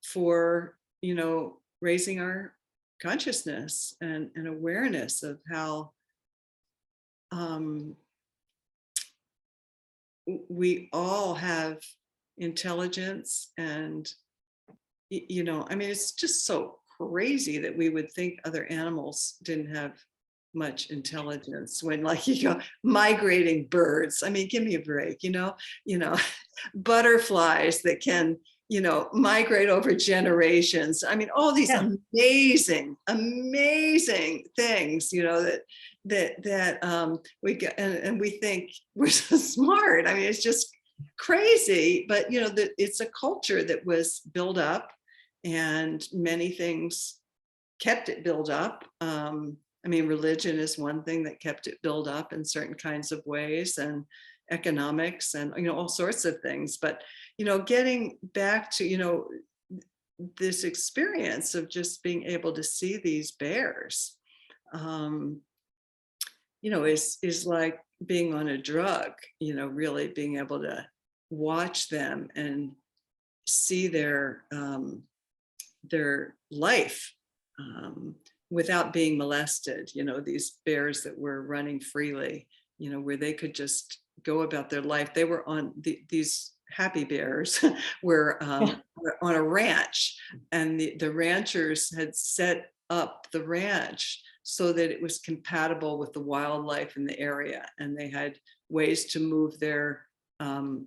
for, raising our consciousness and awareness of how we all have intelligence. And it's just so crazy that we would think other animals didn't have much intelligence, when, like, migrating birds. I mean, give me a break. Butterflies that can migrate over generations. I mean, all these amazing things, that we get, and we think we're so smart. I mean, it's just crazy. But that it's a culture that was built up, and many things kept it built up. I mean, religion is one thing that kept it built up in certain kinds of ways, and economics, and all sorts of things. But getting back to this experience of just being able to see these bears, is like being on a drug. Really being able to watch them and see their life without being molested. These bears that were running freely, where they could just go about their life. They were on these happy bears were on a ranch, and the ranchers had set up the ranch so that it was compatible with the wildlife in the area, and they had ways to move their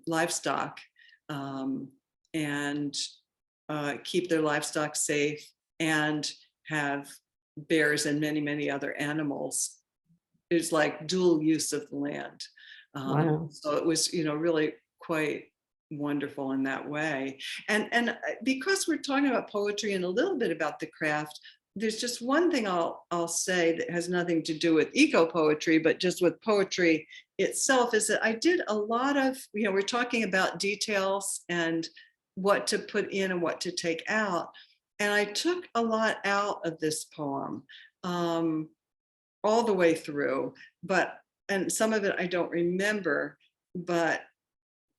livestock and keep their livestock safe, and have bears and many other animals. It's like dual use of the land. Wow. So it was, really quite wonderful in that way. And because we're talking about poetry and a little bit about the craft, there's just one thing I'll say that has nothing to do with eco poetry, but just with poetry itself, is that I did a lot of, we're talking about details and what to put in and what to take out. And I took a lot out of this poem all the way through, and some of it I don't remember. But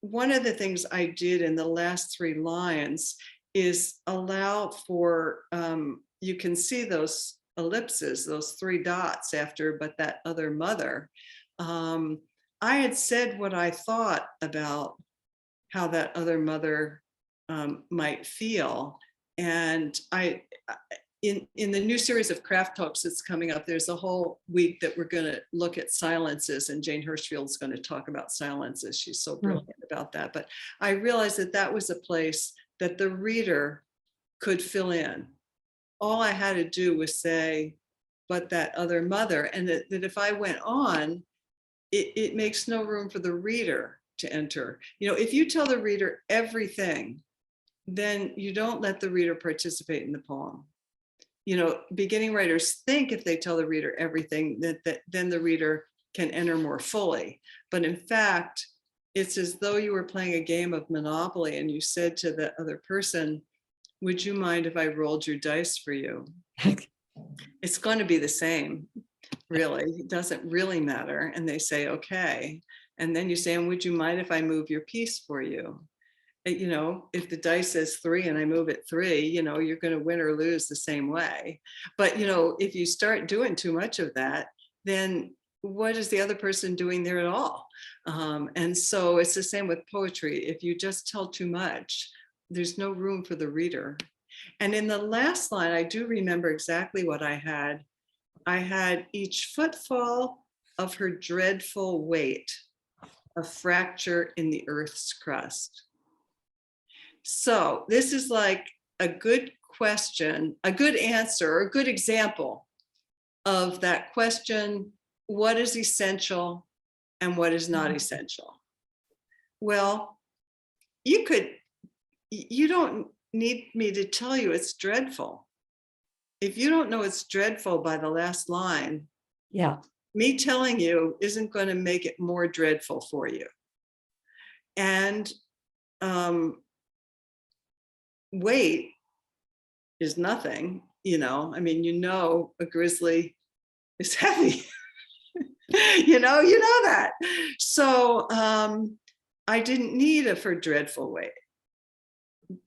one of the things I did in the last 3 lines is allow for, you can see those ellipses, those 3 dots after, but that other mother. I had said what I thought about how that other mother might feel. And in the new series of craft talks that's coming up, there's a whole week that we're going to look at silences, and Jane Hirschfield's going to talk about silences. She's so brilliant about that. But I realized that that was a place that the reader could fill in. All I had to do was say, but that other mother, and that if I went on, it makes no room for the reader to enter. You know, if you tell the reader everything, then you don't let the reader participate in the poem. You know, beginning writers think if they tell the reader everything, that then the reader can enter more fully. But in fact, it's as though you were playing a game of Monopoly and you said to the other person, would you mind if I rolled your dice for you? It's going to be the same, really. It doesn't really matter. And they say, okay. And then you say, and would you mind if I move your piece for you? You know, if the dice says 3 and I move it 3, you know, you're going to win or lose the same way. But, you know, if you start doing too much of that, then what is the other person doing there at all? And so it's the same with poetry. If you just tell too much, there's no room for the reader. And in the last line, I do remember exactly what I had. I had each footfall of her dreadful weight, a fracture in the earth's crust. So this is like a good question, a good answer, a good example of that question, what is essential and what is not essential? Well, you don't need me to tell you it's dreadful. If you don't know it's dreadful by the last line, Yeah. me telling you isn't going to make it more dreadful for you. And weight is nothing, you know. I mean, you know, a grizzly is heavy. you know that. So I didn't need a for dreadful weight.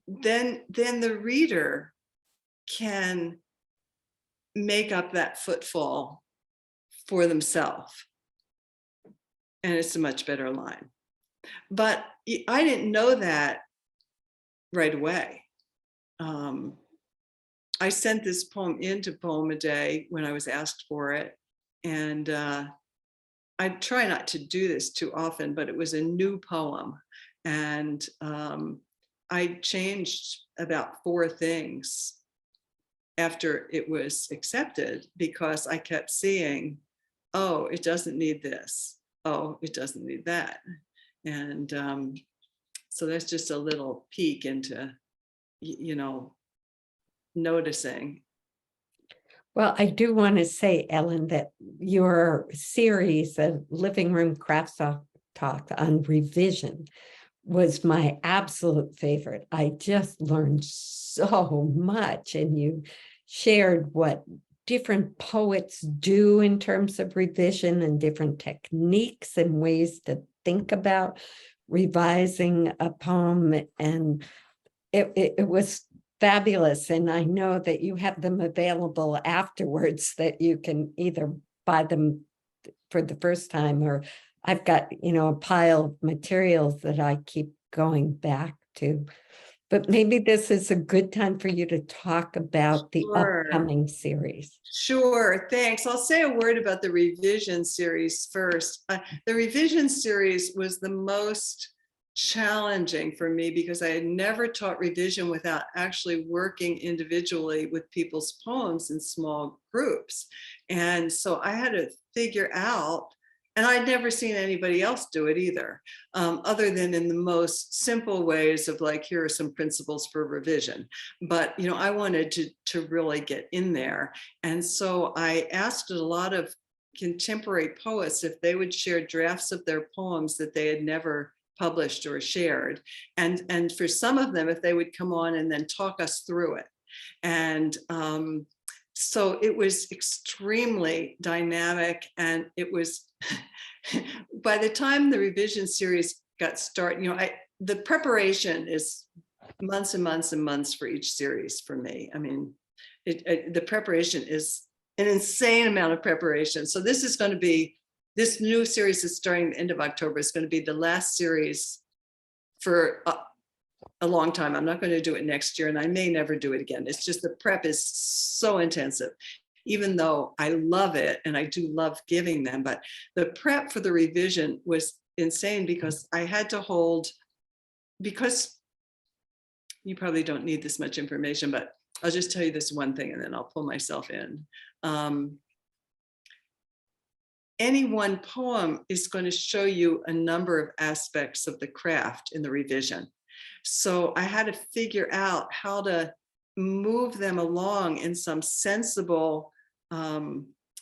Then the reader can make up that footfall for themselves, and it's a much better line. But I didn't know that right away. I sent this poem into Poem a Day when I was asked for it, and I try not to do this too often, but it was a new poem, and I changed about 4 things after it was accepted, because I kept seeing, oh, it doesn't need this. Oh, it doesn't need that. And so that's just a little peek into, you know, noticing. Well, I do want to say, Ellen, that your series of Living Room Crafts Talk on revision was my absolute favorite. I just learned so much, and you shared what different poets do in terms of revision and different techniques and ways to think about revising a poem. And it was fabulous. And I know that you have them available afterwards, that you can either buy them for the first time, or I've got, you know, a pile of materials that I keep going back to. But maybe this is a good time for you to talk about the upcoming series. Sure, thanks. I'll say a word about the revision series first. The revision series was the most challenging for me, because I had never taught revision without actually working individually with people's poems in small groups. And so I had to figure out, and I'd never seen anybody else do it either, other than in the most simple ways of like, here are some principles for revision. But, you know, I wanted to really get in there. And so I asked a lot of contemporary poets if they would share drafts of their poems that they had never published or shared. And for some of them, if they would come on and then talk us through it. And so it was extremely dynamic, and it was, by the time the revision series got started, you know, the preparation is months and months and months for each series for me. I mean, the preparation is an insane amount of preparation. So this is going to be, this new series is starting the end of October. It's going to be the last series for a long time. I'm not going to do it next year, and I may never do it again. It's just the prep is so intensive, even though I love it and I do love giving them. But the prep for the revision was insane because I had to hold, because you probably don't need this much information, but I'll just tell you this one thing and then I'll pull myself in. Any one poem is going to show you a number of aspects of the craft in the revision. So I had to figure out how to move them along in some sensible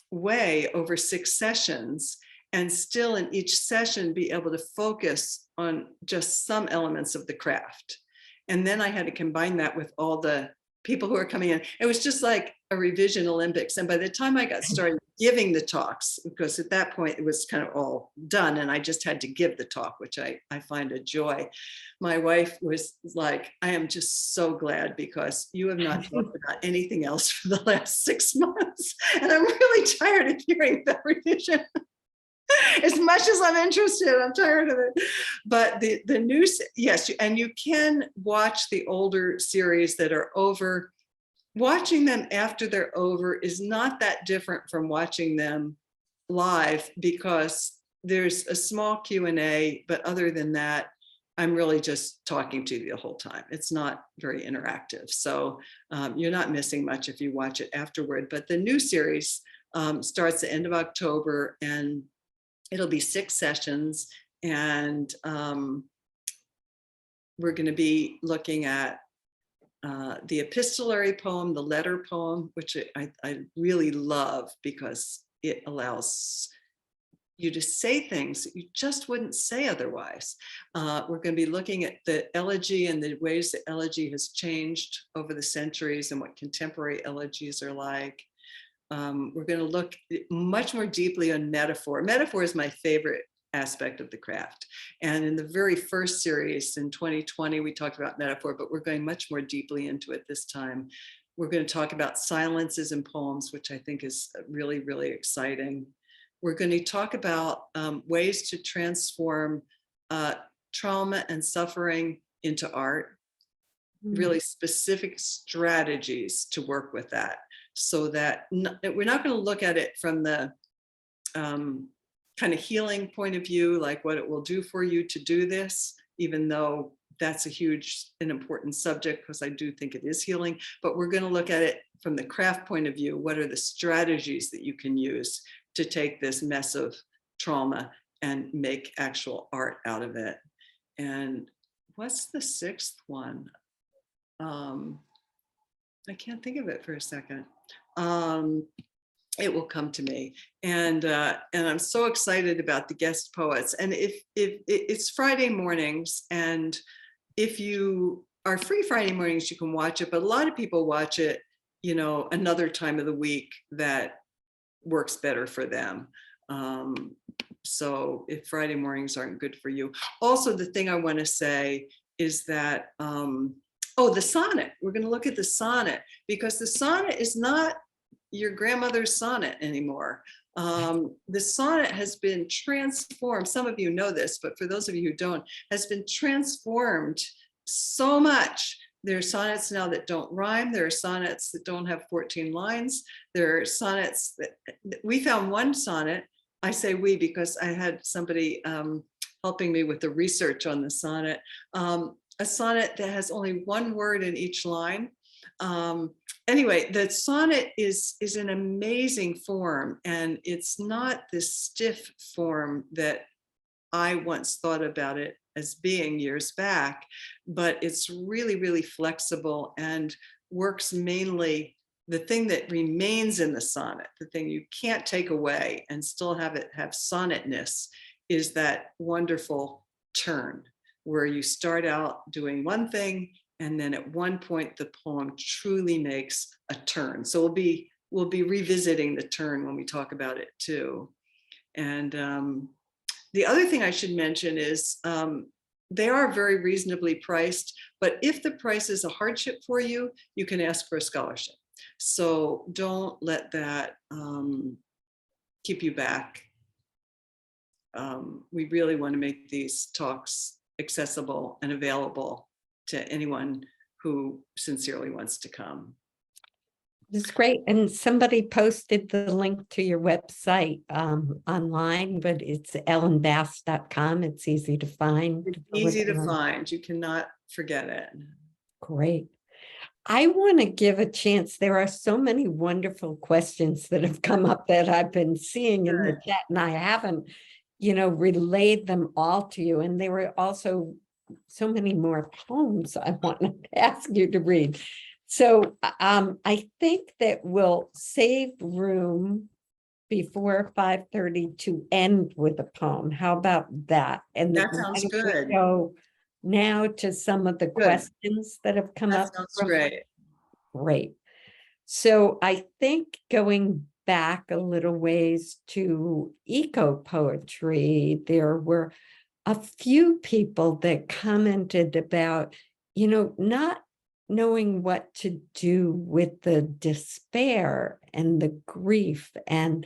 way over 6 sessions, and still in each session be able to focus on just some elements of the craft. And then I had to combine that with all the people who are coming in. It was just like a revision Olympics. And by the time I got started giving the talks, because at that point it was kind of all done and I just had to give the talk, which I find a joy. My wife was like, I am just so glad because you have not talked about anything else for the last 6 months. And I'm really tired of hearing that revision. As much as I'm interested, I'm tired of it. But the new, yes, and you can watch the older series that are over. Watching them after they're over is not that different from watching them live, because there's a small Q&A, but other than that, I'm really just talking to you the whole time. It's not very interactive. So you're not missing much if you watch it afterward. But the new series starts the end of October, and it'll be 6 sessions, and we're going to be looking at the epistolary poem, the letter poem, which I really love because it allows you to say things that you just wouldn't say otherwise. We're going to be looking at the elegy and the ways that elegy has changed over the centuries and what contemporary elegies are like. We're going to look much more deeply on metaphor. Metaphor is my favorite aspect of the craft. And in the very first series in 2020, we talked about metaphor, but we're going much more deeply into it this time. We're going to talk about silences in poems, which I think is really, really exciting. We're going to talk about ways to transform trauma and suffering into art, really specific strategies to work with that. So that we're not going to look at it from the kind of healing point of view, like what it will do for you to do this, even though that's a huge and important subject, because I do think it is healing. But we're going to look at it from the craft point of view. What are the strategies that you can use to take this mess of trauma and make actual art out of it? And what's the 6th one? I can't think of it for a second. It will come to me, and I'm so excited about the guest poets. And if it's Friday mornings, and if you are free Friday mornings, you can watch it. But a lot of people watch it, you know, another time of the week that works better for them. So if Friday mornings aren't good for you, also the thing I want to say is that oh, the sonnet. We're going to look at the sonnet, because the sonnet is not your grandmother's sonnet anymore. The sonnet has been transformed. Some of you know this, but for those of you who don't, has been transformed so much. There are sonnets now that don't rhyme. There are sonnets that don't have 14 lines. There are sonnets that we found one sonnet. I say we because I had somebody helping me with the research on the sonnet. A sonnet that has only 1 word in each line. Anyway, the sonnet is an amazing form, and it's not this stiff form that I once thought about it as being years back, but it's really, really flexible and works mainly. The thing that remains in the sonnet, the thing you can't take away and still have it have sonnetness, is that wonderful turn where you start out doing one thing, and then at one point the poem truly makes a turn. So we'll be revisiting the turn when we talk about it too. And the other thing I should mention is they are very reasonably priced, but if the price is a hardship for you, you can ask for a scholarship. So don't let that keep you back. We really want to make these talks accessible and available to anyone who sincerely wants to come. It's great. And somebody posted the link to your website online, but it's ellenbass.com. It's easy to find. It's easy to find. You cannot forget it. Great. I want to give a chance. There are so many wonderful questions that have come up that I've been seeing in the chat, and I haven't, relayed them all to you. And there were also so many more poems I wanted to ask you to read. So I think that we'll save room before 5:30 to end with a poem. How about that? And That sounds why don't we good. go now to some of the questions that have come That up. sounds great. Great. So I think going back a little ways to eco poetry, there were a few people that commented about, not knowing what to do with the despair and the grief. And,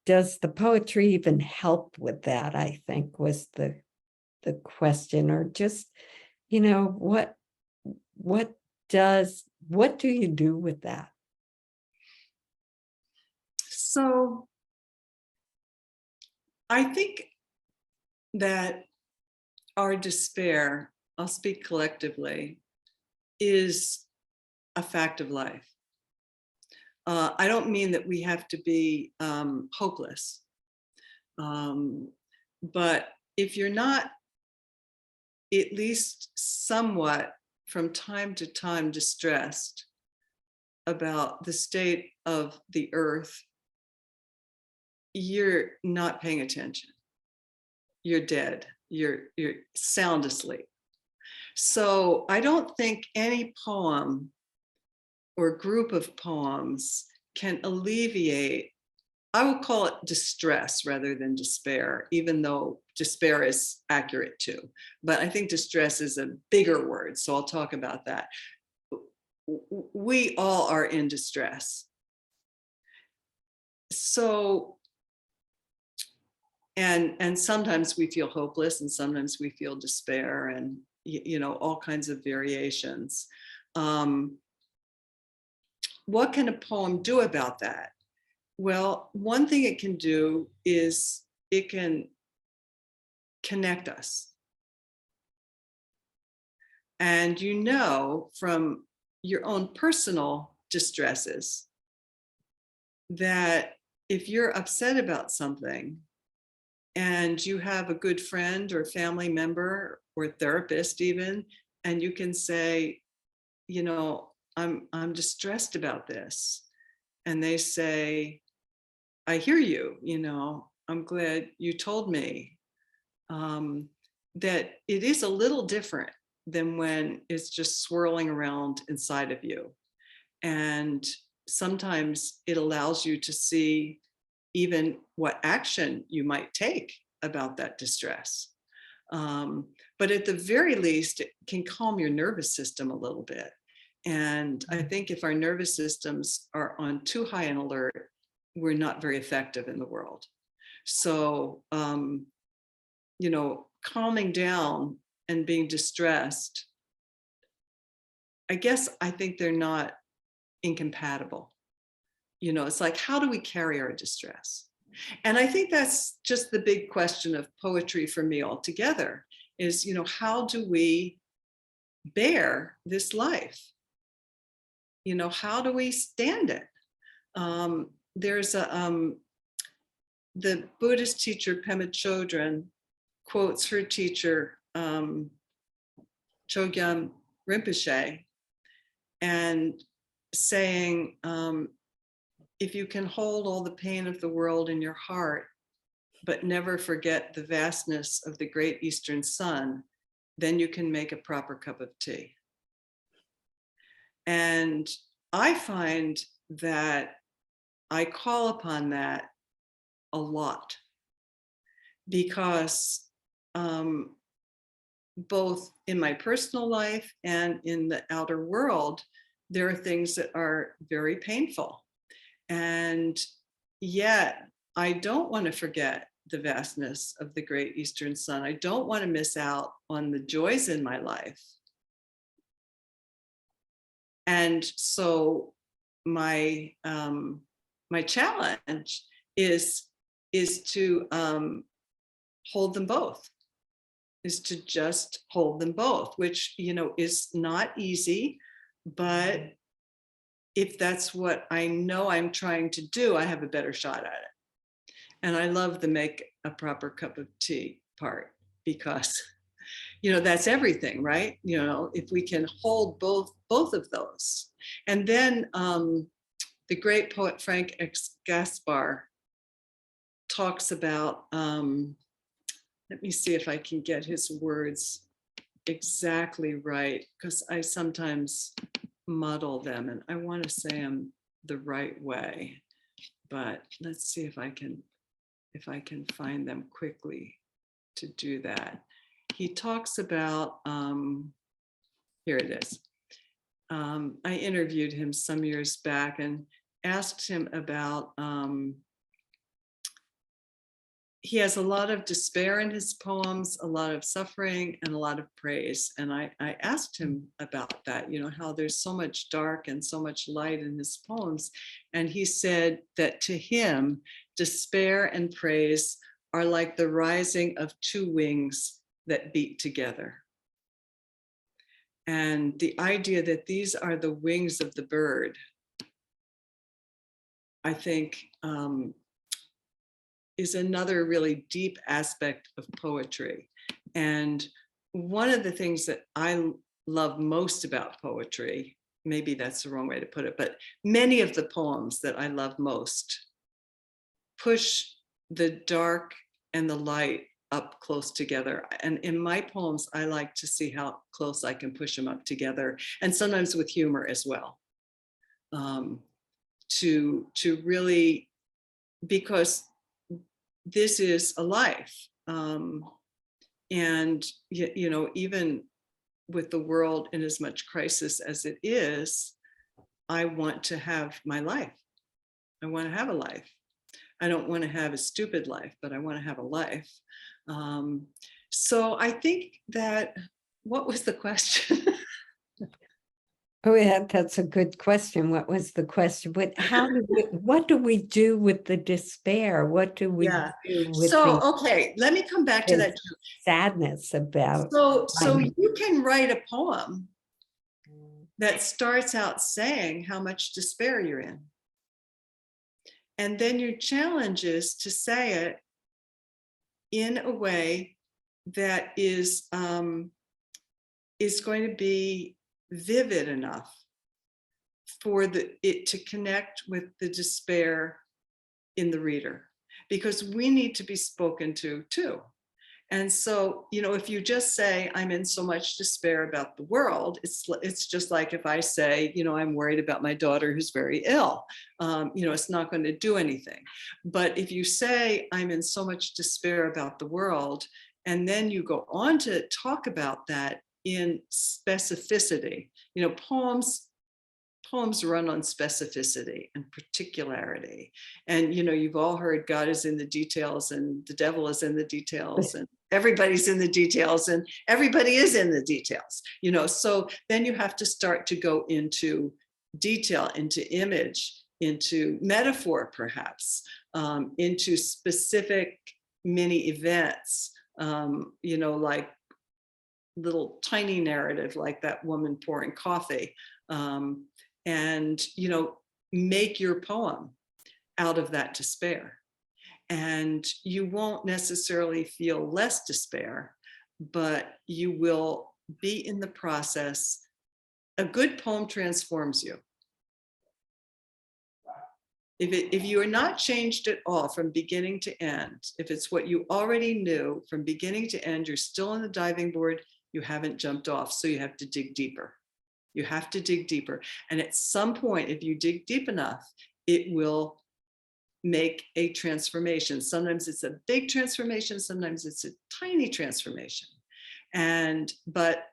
does the poetry even help with that? I think was the question, or just, what do you do with that? So I think that our despair, I'll speak collectively, is a fact of life. I don't mean that we have to be hopeless, but if you're not at least somewhat from time to time distressed about the state of the earth, you're not paying attention. You're dead. You're sound asleep. So I don't think any poem or group of poems can alleviate, I would call it distress rather than despair, even though despair is accurate too. But I think distress is a bigger word, so I'll talk about that. We all are in distress. So, and sometimes we feel hopeless, and sometimes we feel despair, and all kinds of variations. What can a poem do about that? Well, one thing it can do is it can connect us. And from your own personal distresses that if you're upset about something and you have a good friend or family member or therapist even, and you can say, I'm distressed about this. And they say, I hear you, I'm glad you told me. That it is a little different than when it's just swirling around inside of you. And sometimes it allows you to see even what action you might take about that distress. But at the very least, it can calm your nervous system a little bit. And I think if our nervous systems are on too high an alert, we're not very effective in the world. So, calming down and being distressed, I think they're not incompatible. It's like, how do we carry our distress? And I think that's just the big question of poetry for me altogether is, how do we bear this life? How do we stand it? There's the Buddhist teacher Pema Chodron quotes her teacher Chogyam Rinpoche and saying, if you can hold all the pain of the world in your heart, but never forget the vastness of the great eastern sun, then you can make a proper cup of tea. And I find that I call upon that a lot because both in my personal life and in the outer world, there are things that are very painful. And yet I don't want to forget the vastness of the great eastern sun. I don't want to miss out on the joys in my life. And so my my challenge is to hold them both, is to just hold them both, which, you know, is not easy, but if that's what I know I'm trying to do, I have a better shot at it. And I love the make a proper cup of tea part, because, you know, that's everything, right? You know, if we can hold both of those. And then the great poet Frank X. Gaspar talks about, let me see if I can get his words exactly right, because I sometimes muddle them and I want to say them the right way, but let's see if I can find them quickly to do that. He talks about, here it is. I interviewed him some years back and asked him about, he has a lot of despair in his poems, a lot of suffering, and a lot of praise. And I asked him about that, you know, how there's so much dark and so much light in his poems. And he said that to him, despair and praise are like the rising of two wings that beat together. And the idea that these are the wings of the bird, I think, is another really deep aspect of poetry. And one of the things that I love most about poetry, maybe that's the wrong way to put it, but many of the poems that I love most push the dark and the light up close together. And in my poems, I like to see how close I can push them up together, and sometimes with humor as well, to really, because this is a life. And, you know, even with the world in as much crisis as it is, I want to have my life. I want to have a life. I don't want to have a stupid life, but I want to have a life. So I think that, what was the question? Oh, yeah, that's a good question. What was the question? What do we do with the despair? What do we Yeah. do with So, the okay, let me come back to that too. sadness about? So you can write a poem that starts out saying how much despair you're in. And then your challenge is to say it in a way that is going to be vivid enough for it to connect with the despair in the reader, because we need to be spoken to too. And so, you know, if you just say, I'm in so much despair about the world, it's just like if I say, you know, I'm worried about my daughter who's very ill, you know, it's not going to do anything. But if you say, I'm in so much despair about the world, and then you go on to talk about that in specificity, you know, poems run on specificity and particularity. And, you know, you've all heard God is in the details and the devil is in the details and everybody's in the details and everybody is in the details, you know. So then you have to start to go into detail, into image, into metaphor, perhaps, into specific mini events, you know, like little tiny narrative, like that woman pouring coffee. And, you know, make your poem out of that despair. And you won't necessarily feel less despair, but you will be in the process. A good poem transforms you. If you are not changed at all from beginning to end, if it's what you already knew from beginning to end, you're still on the diving board, you haven't jumped off, so you have to dig deeper. You have to dig deeper. And at some point, if you dig deep enough, it will make a transformation. Sometimes it's a big transformation, sometimes it's a tiny transformation. But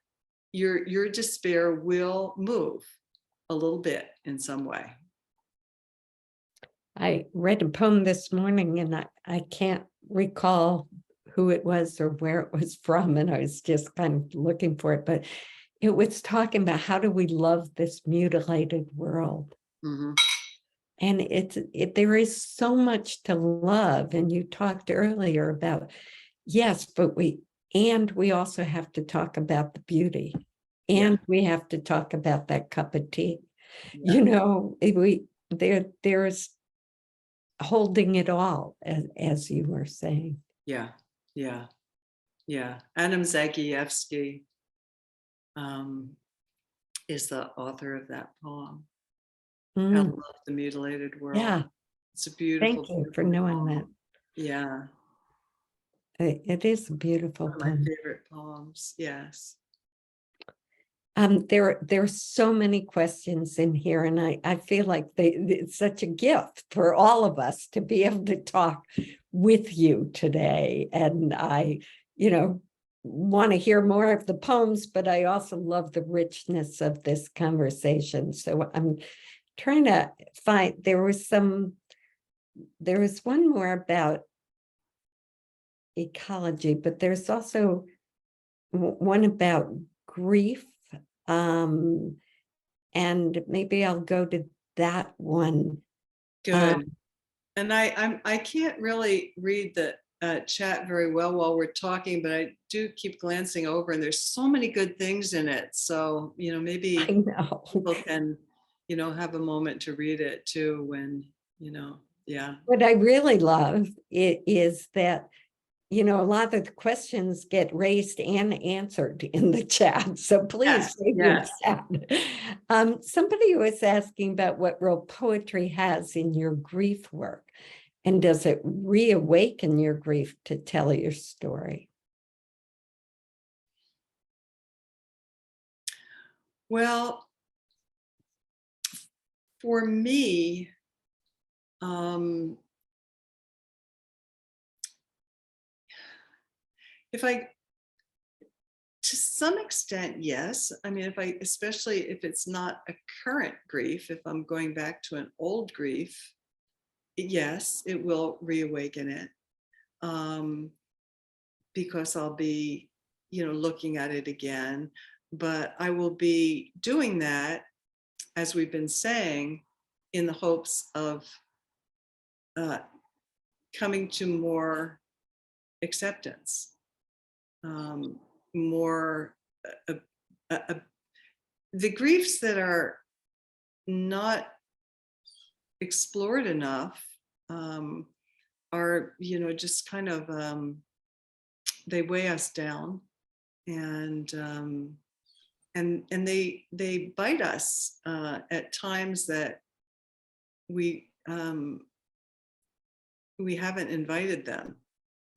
your despair will move a little bit in some way. I read a poem this morning and I can't recall who it was or where it was from, and I was just kind of looking for it, but it was talking about how do we love this mutilated world. Mhm. And there is so much to love. And you talked earlier about, yes, but we also have to talk about the beauty, Yeah, and we have to talk about that cup of tea. yeah, You know, there's holding it all, as you were saying. yeah, yeah, yeah. Adam Zagajewski is the author of that poem, How to Mm, Love the Mutilated World. yeah, It's a beautiful, thank you for beautiful knowing that. poem. Yeah, It is a beautiful one of my poem. favorite poems. Yes. There's so many questions in here, and I feel like it's such a gift for all of us to be able to talk with you today. And I, want to hear more of the poems, but I also love the richness of this conversation. So I'm trying to find, there was one more about ecology, but there's also one about grief. And maybe I'll go to that one. Good. And I can't really read the chat very well while we're talking, but I do keep glancing over, and there's so many good things in it. So, maybe I know. people can, have a moment to read it too when, yeah. What I really love is that, a lot of the questions get raised and answered in the chat. So please Yes, save your yes. chat. Somebody was asking about what role poetry has in your grief work. And does it reawaken your grief to tell your story? Well, for me, if I, to some extent, yes. I mean, especially if it's not a current grief, if I'm going back to an old grief, yes, it will reawaken it. Because I'll be, looking at it again. But I will be doing that, as we've been saying, in the hopes of coming to more acceptance, more uh, uh, uh, the griefs that are not explored enough are, just kind of they weigh us down, and they bite us at times that we haven't invited them.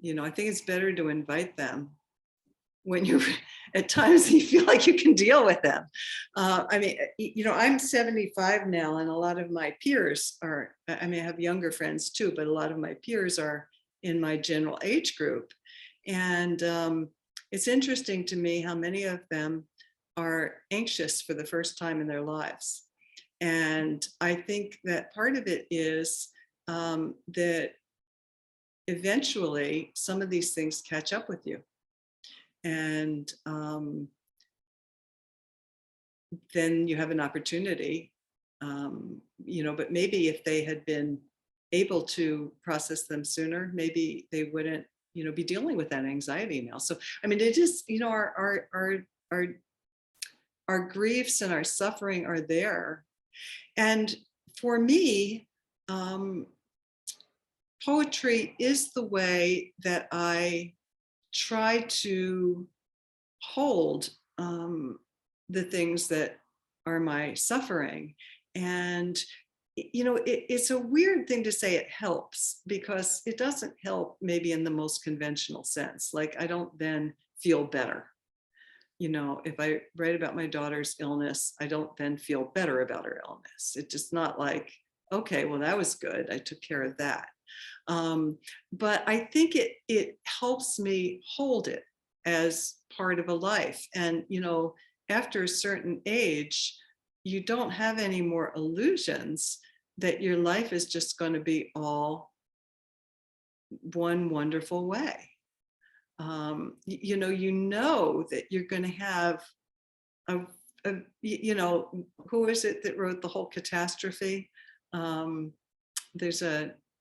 I think it's better to invite them when you're at times you feel like you can deal with them. I mean, I'm 75 now, and a lot of my peers are, I mean, I have younger friends too, but a lot of my peers are in my general age group. And it's interesting to me how many of them are anxious for the first time in their lives. And I think that part of it is that eventually some of these things catch up with you. And then you have an opportunity, but maybe if they had been able to process them sooner, maybe they wouldn't, be dealing with that anxiety now. So, I mean, it is, our griefs and our suffering are there. And for me, poetry is the way that I try to hold the things that are my suffering. And, it's a weird thing to say it helps, because it doesn't help maybe in the most conventional sense. Like, I don't then feel better. If I write about my daughter's illness, I don't then feel better about her illness. It's just not like, okay, well, that was good, I took care of that. But I think it helps me hold it as part of a life. And, after a certain age, you don't have any more illusions that your life is just going to be all one wonderful way. You know that you're going to have who is it that wrote The Whole Catastrophe? There's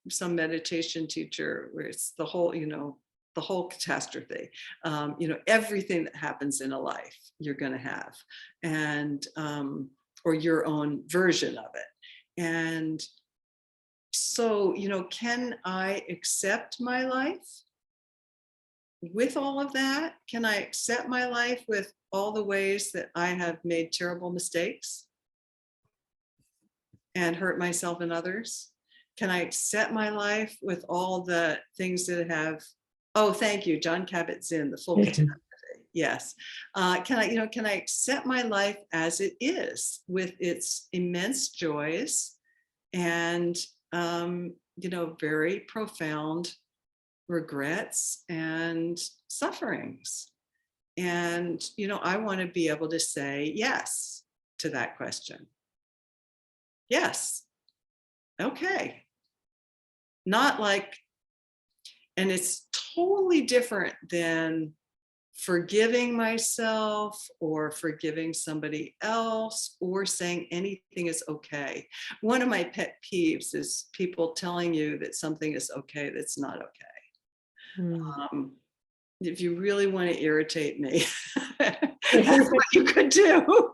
some meditation teacher where it's the whole catastrophe. Everything that happens in a life you're going to have, and or your own version of it. And so, can I accept my life with all of that? Can I accept my life with all the ways that I have made terrible mistakes and hurt myself and others? Can I accept my life with all the things that have, oh, thank you, John Kabat-Zinn, The Full Catastrophe. Yes. Can I accept my life as it is, with its immense joys and, very profound regrets and sufferings? And, I want to be able to say yes to that question. Yes. Okay. Not like, and it's totally different than forgiving myself or forgiving somebody else or saying anything is okay. One of my pet peeves is people telling you that something is okay that's not okay. If you really want to irritate me, that's what you could do.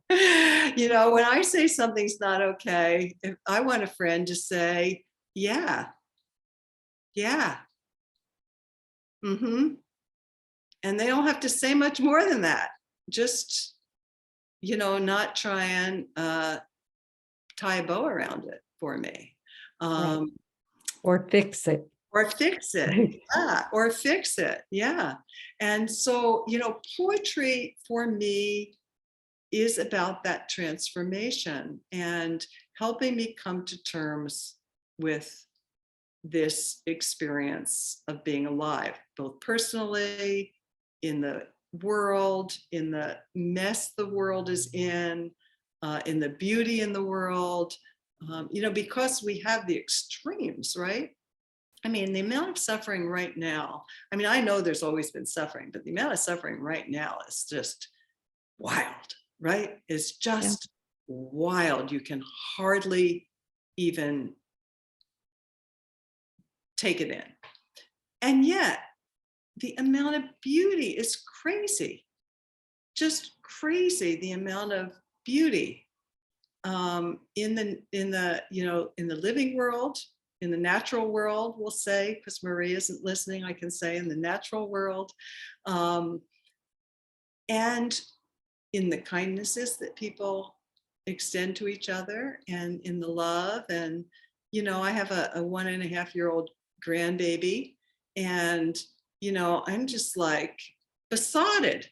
When I say something's not okay, if I want a friend to say, yeah, and they don't have to say much more than that. Just, not try and tie a bow around it for me. Right. Or fix it. Or fix it. Yeah. Or fix it. Yeah. And so, poetry for me is about that transformation and helping me come to terms with this experience of being alive, both personally, in the world, in the mess the world is in the beauty in the world, because we have the extremes, right? I mean, the amount of suffering right now, I know there's always been suffering, but the amount of suffering right now is just wild, right? It's just wild. You can hardly even take it in. And yet, the amount of beauty is crazy, just crazy. The amount of beauty in the living world, in the natural world, we'll say, because Marie isn't listening, I can say in the natural world, and in the kindnesses that people extend to each other, and in the love. And I have a 1.5-year-old grandbaby, and I'm just like besotted.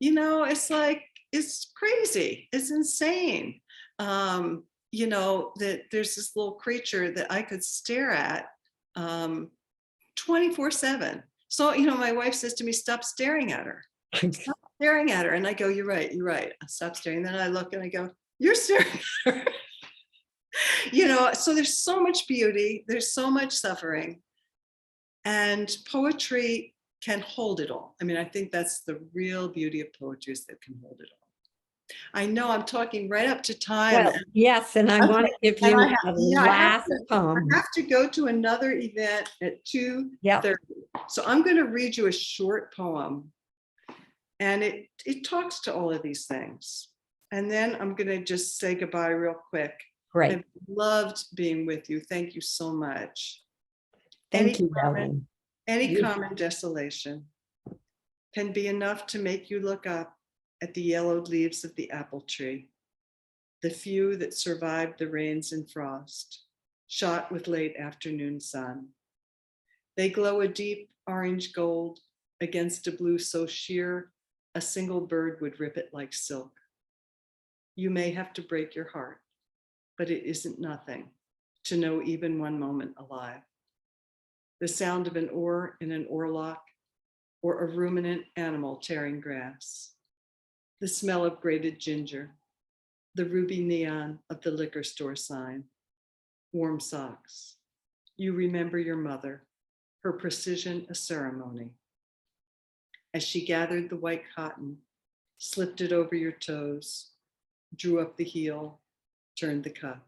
It's like, it's crazy, it's insane. That there's this little creature that I could stare at 24/7. So my wife says to me, stop staring at her. Stop staring at her. And I go, you're right. I stop staring. Then I look and I go, you're staring at her. So there's so much beauty, there's so much suffering, and poetry can hold it all. I think that's the real beauty of poetry, is that it can hold it all. I know I'm talking right up to time. Well, yes, and I want to give you a last poem. I have to go to another event at 2:30. So I'm going to read you a short poem, and it talks to all of these things. And then I'm going to just say goodbye real quick. Great. I've loved being with you. Thank you so much. Thank you, Ellen. Any common desolation can be enough to make you look up at the yellowed leaves of the apple tree, the few that survived the rains and frost, shot with late afternoon sun. They glow a deep orange gold against a blue so sheer a single bird would rip it like silk. You may have to break your heart, but it isn't nothing to know even one moment alive. The sound of an oar in an oarlock, or a ruminant animal tearing grass. The smell of grated ginger, the ruby neon of the liquor store sign, warm socks. You remember your mother, her precision a ceremony. As she gathered the white cotton, slipped it over your toes, drew up the heel, turned the cup.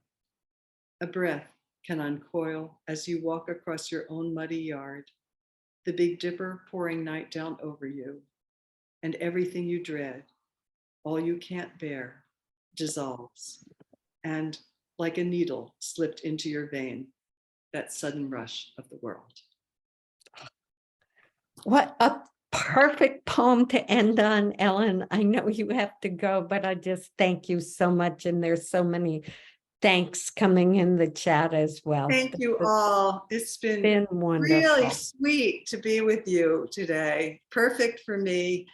A breath can uncoil as you walk across your own muddy yard, the Big Dipper pouring night down over you, and everything you dread, all you can't bear, dissolves, and like a needle slipped into your vein, that sudden rush of the world. What a perfect poem to end on, Ellen. I know you have to go, but I just thank you so much. And there's so many thanks coming in the chat as well. Thank you all. It's been really wonderful. sweet to be with you today. Perfect for me.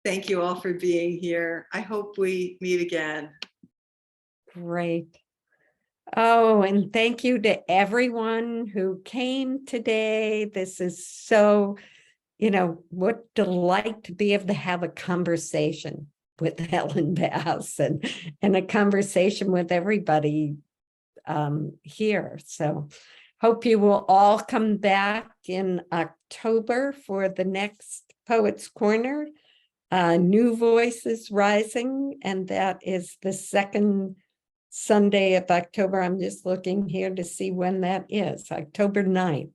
Thank you all for being here. I hope we meet again. Great. Oh, and thank you to everyone who came today. This is so, what delight to be able to have a conversation with Helen Bass and a conversation with everybody here. So hope you will all come back in October for the next Poets Corner. New Voices Rising, and that is the second Sunday of October. I'm just looking here to see when that is, October 9th.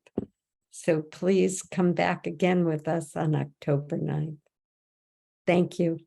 So please come back again with us on October 9th. Thank you.